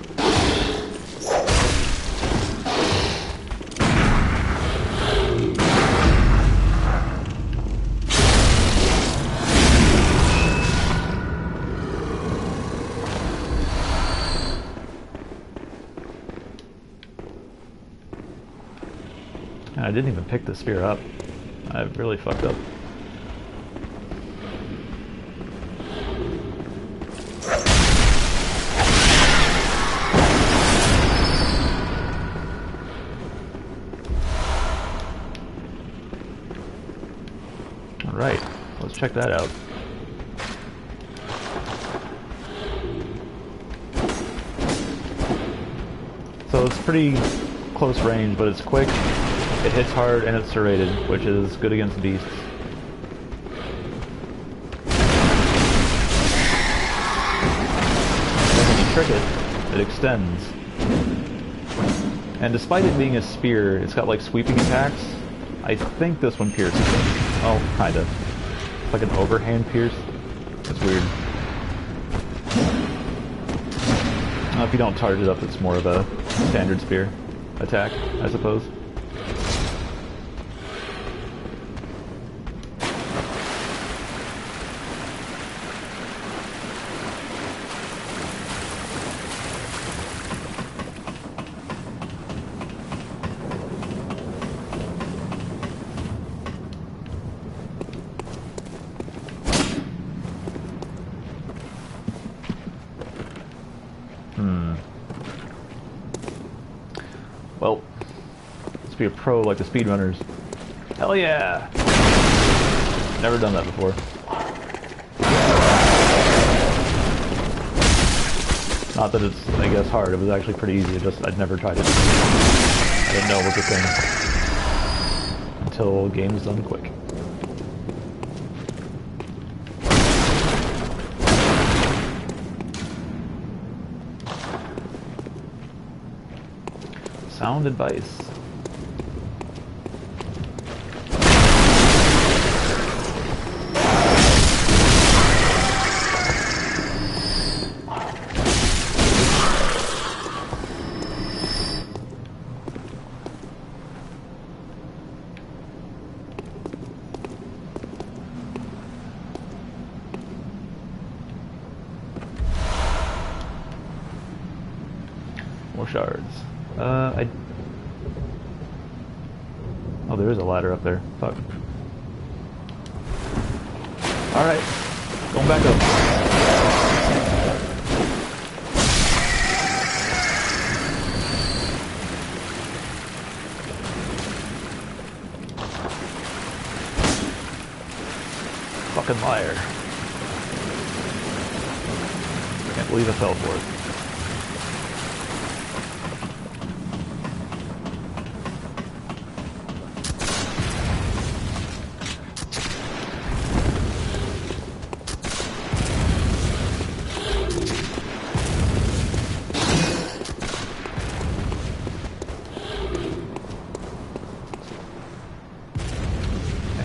I didn't even pick the spear up. I really fucked up. Alright, let's check that out. So it's pretty close range, but it's quick. It hits hard and it's serrated, which is good against beasts. And when you trick it, it extends. And despite it being a spear, it's got like sweeping attacks. I think this one pierces it. Oh, kinda. It's like an overhand pierce. It's weird. If you don't charge it up, it's more of a standard spear attack, I suppose. be a pro like the speedrunners. Hell yeah! Never done that before. Not that it's, I guess, hard. It was actually pretty easy. I'd never tried it. I didn't know it was a thing until game's done quick. Sound advice. More shards. Oh, there is a ladder up there. Fuck. Alright. Going back up. Fucking liar. Can't believe I fell for it.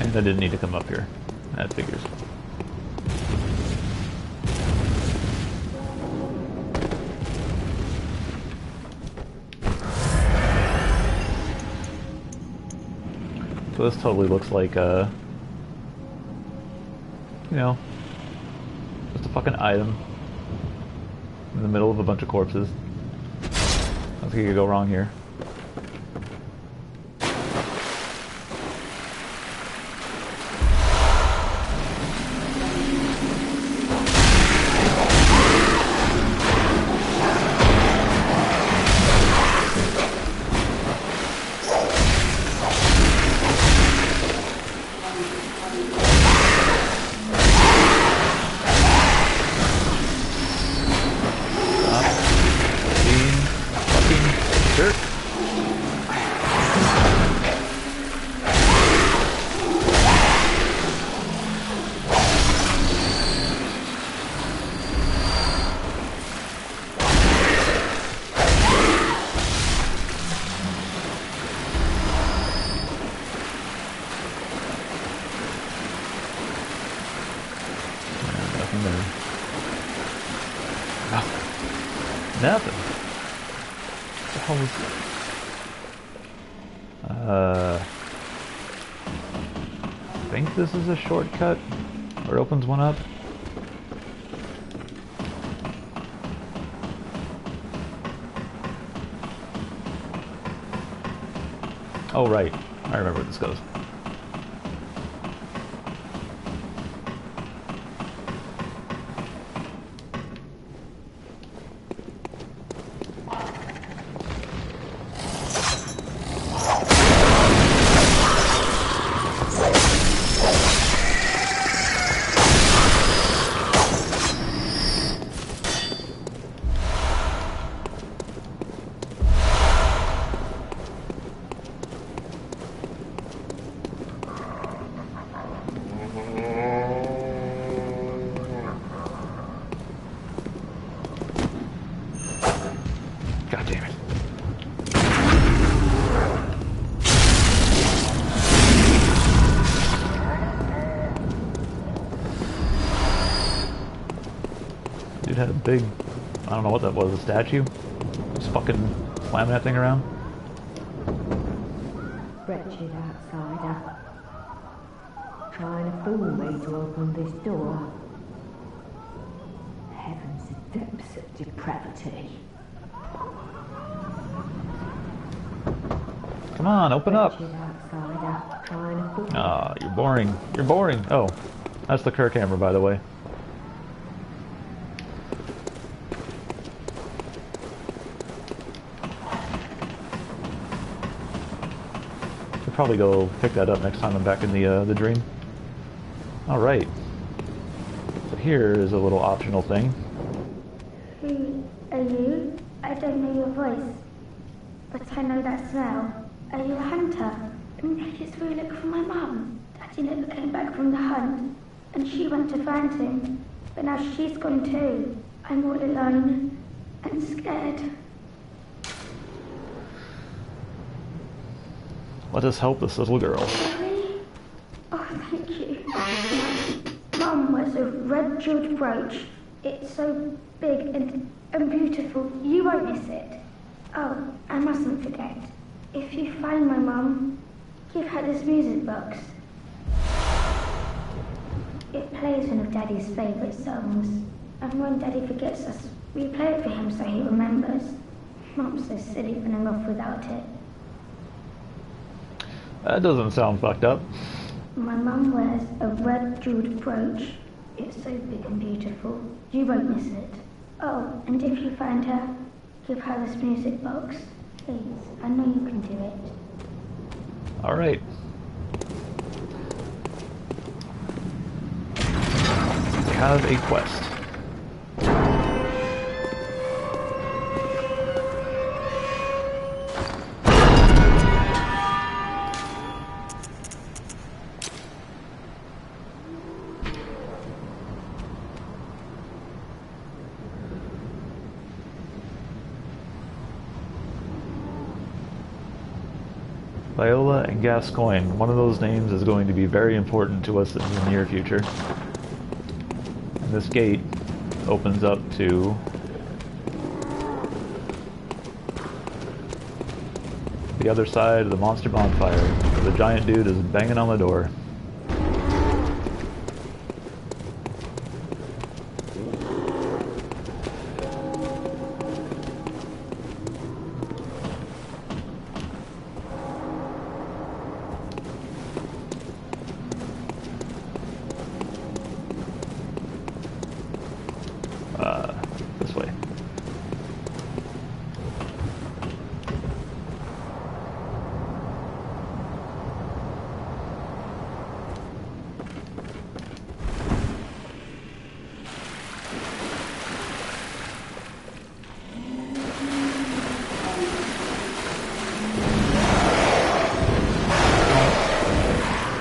I didn't need to come up here. That figures. So this totally looks like, you know, just a fucking item in the middle of a bunch of corpses. I don't think you could go wrong here. Nothing. What the hell was... I think this is a shortcut, or it opens one up. Oh right, I remember where this goes. God damn it. Dude had a big, I don't know what that was, a statue? Just fucking slamming that thing around. Wretched outsider. Trying to fool me to open this door. Heavens, the depths of depravity. Come on, open up! Ah, you're boring. You're boring. Oh, that's the Kirk hammer, by the way. probably go pick that up next time I'm back in the dream. Alright. So here is a little optional thing. Who are you? I don't know your voice, but I know that smell. Are you a hunter? I just really look for my mum. Daddy never came back from the hunt, and she went to find him, but now she's gone too. I'm all alone and scared. Let us help this little girl. Sorry? Oh, thank you. Mum wears a red jeweled brooch. It's so big and beautiful. You won't miss it. Oh, I mustn't forget. If you find my mum, give her this music box. It plays one of Daddy's favourite songs. And when Daddy forgets us, we play it for him so he remembers. Mum's so silly running off without it. That doesn't sound fucked up. My mum wears a red jeweled brooch. It's so big and beautiful. You won't miss it. Oh, and if you find her, give her this music box. Please, I know you can do it. Alright. We have a quest. Viola and Gascoigne. One of those names is going to be very important to us in the near future. And this gate opens up to the other side of the monster bonfire, where the giant dude is banging on the door. This way.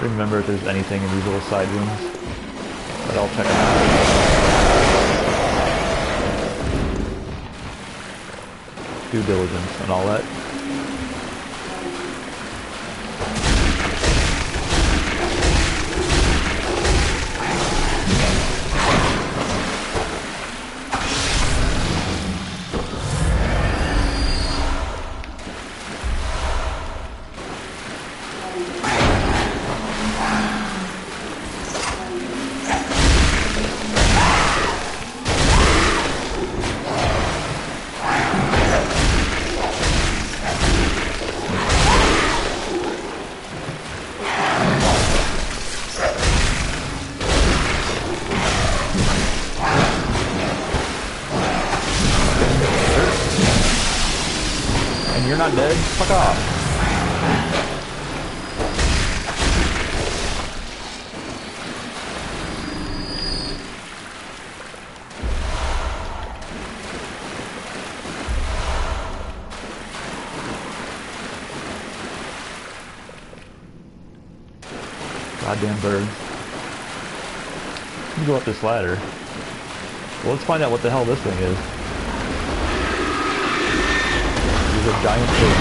Remember if there's anything in these little side rooms, but I'll check them out. Due diligence and all that. You're not dead? Fuck off. Goddamn bird. Let me go up this ladder. Well, let's find out what the hell this thing is. A giant pig.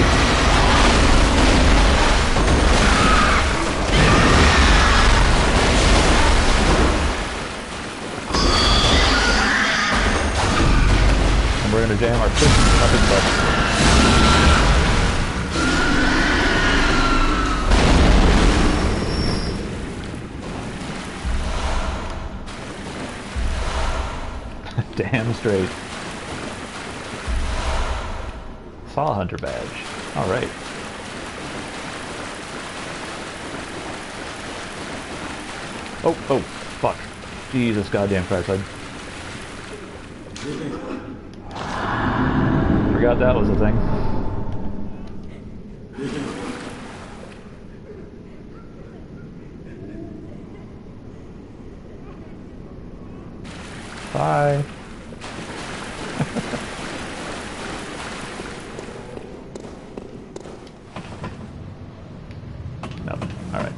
And we're gonna jam our fist up his butt. Damn straight. Saw hunter badge. Alright. Oh, fuck. Jesus goddamn Christ. I forgot that was a thing. Bye. No. Alright.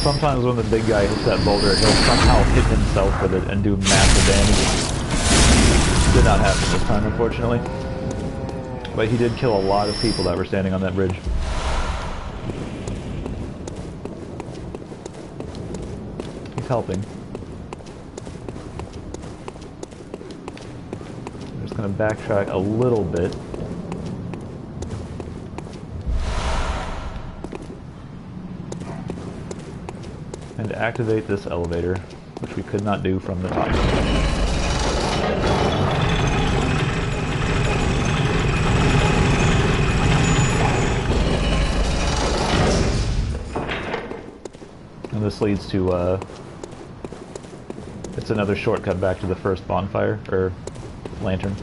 Sometimes when the big guy hits that boulder, he'll somehow hit himself with it and do massive damage. Did not happen this time, unfortunately. But he did kill a lot of people that were standing on that bridge. He's helping. I'm just going to backtrack a little bit. And activate this elevator, which we could not do from the top. And this leads to, it's another shortcut back to the first bonfire, or lantern.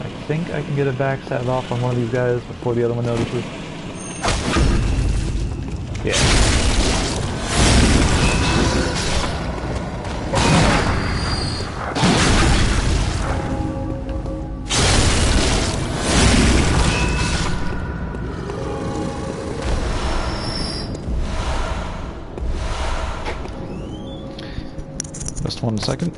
I think I can get a backstab off on one of these guys before the other one notices. Yeah. Just 1 second.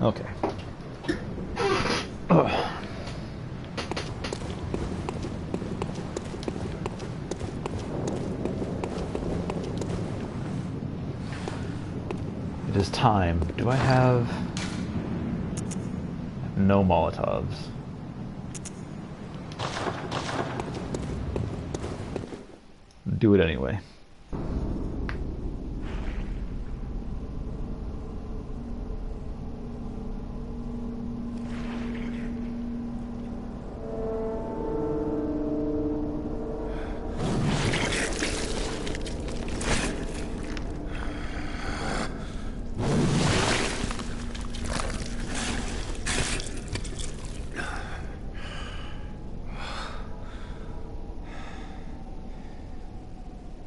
Okay. Ugh. It is time. Do I have no Molotovs? Do it anyway.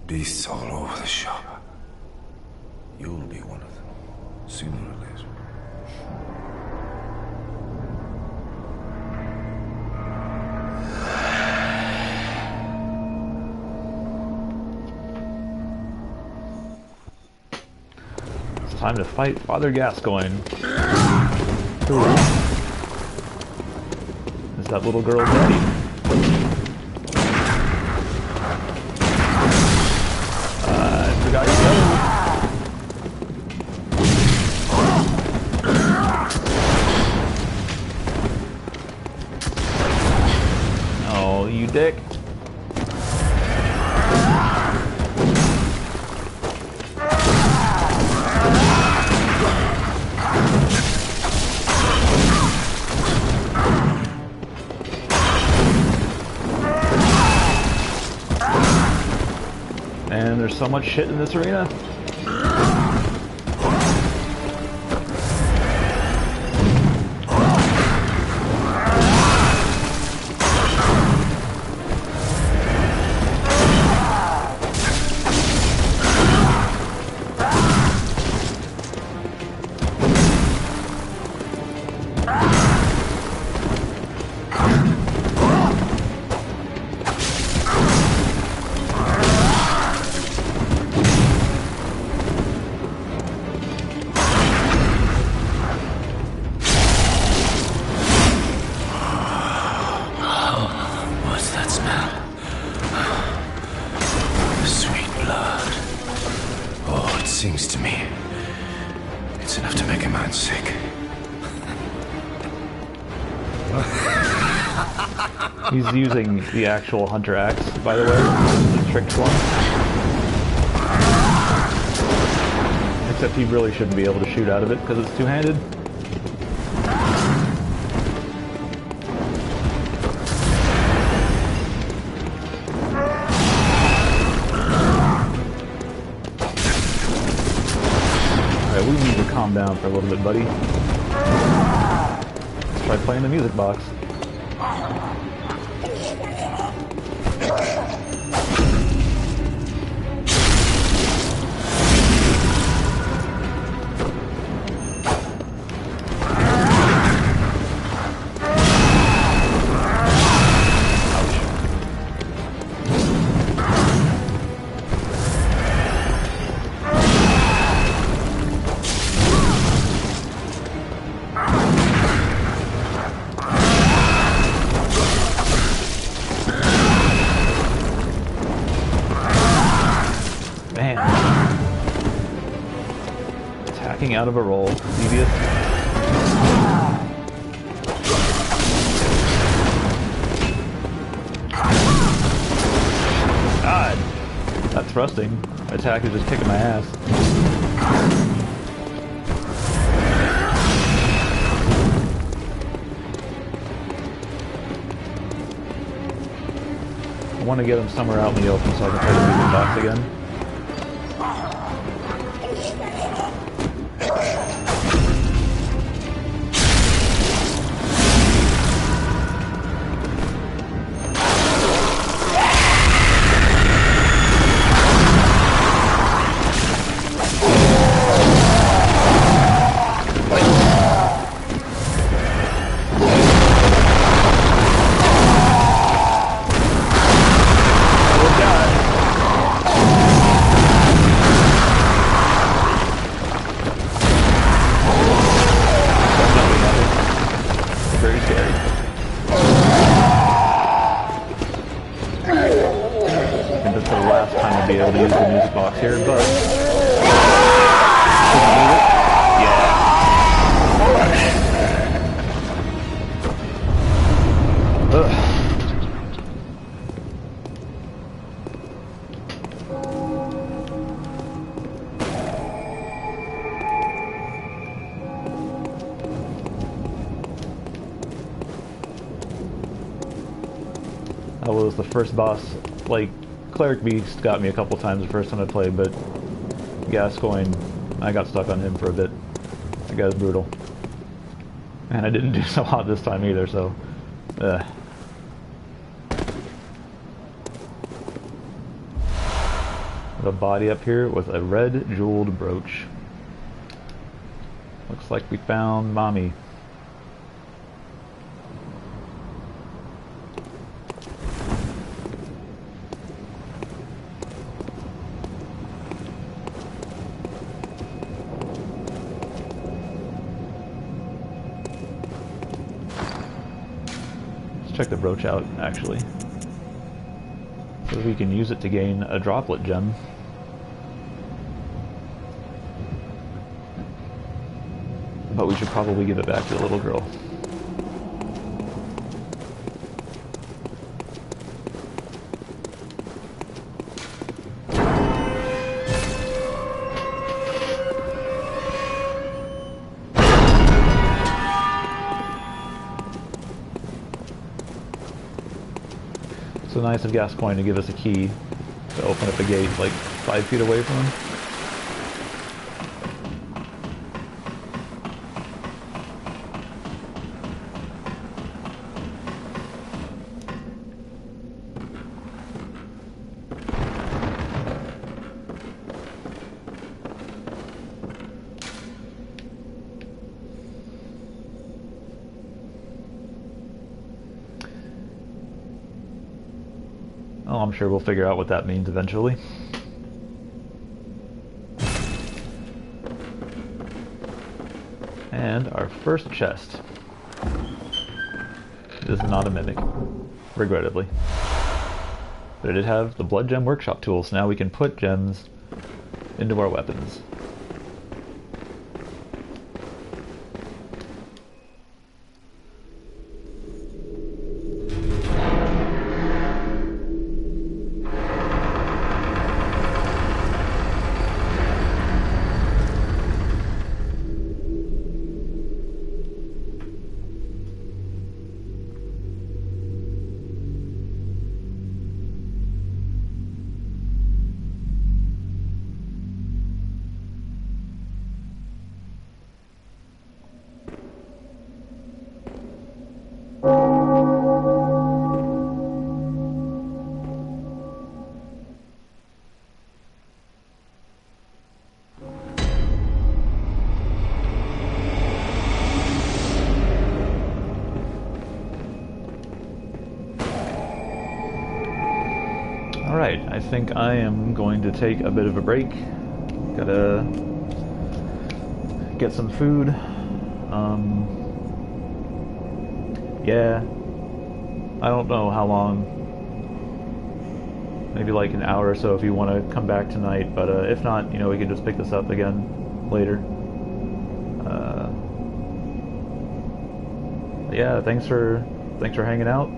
Beasts all over the shop. You'll be one of them, sooner or later. It's time to fight Father Gascoigne. Who is that little girl's daddy? Got you. Oh, you dick. And there's so much shit in this arena. sings to me. It's enough to make a man sick. He's using the actual hunter axe, by the way, the tricked one. Except he really shouldn't be able to shoot out of it because it's two-handed. Alright, we need to calm down for a little bit, buddy. Let's try playing the music box. Out of a roll, devious. God, that thrusting attack is just kicking my ass. I want to get him somewhere out in the open so I can play the music box again. That was the first boss. Like, Cleric Beast got me a couple times the first time I played, but Gascoigne, I got stuck on him for a bit. That guy's brutal. And I didn't do so hot this time either, so... A body up here with a red jeweled brooch. Looks like we found Mommy. Check the brooch out, actually. So we can use it to gain a droplet gem. But we should probably give it back to the little girl. So nice of Gascoigne to give us a key to open up a gate like 5 feet away from him. Oh, I'm sure we'll figure out what that means eventually. And our first chest. This is not a mimic, regrettably. But it did have the Blood Gem Workshop tool, so now we can put gems into our weapons. Alright, I think I am going to take a bit of a break. Gotta get some food. Yeah, I don't know how long. Maybe like an hour or so if you want to come back tonight, but if not, you know, we can just pick this up again later. Yeah, thanks for hanging out.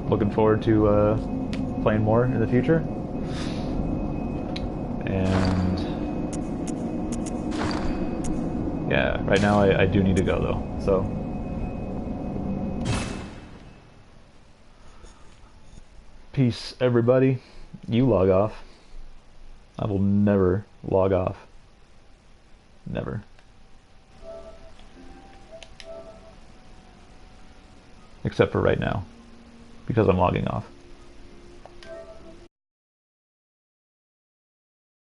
Looking forward to playing more in the future. And yeah, right now I do need to go though, so peace everybody. You log off. I will never log off. Never. Except for right now, because I'm logging off.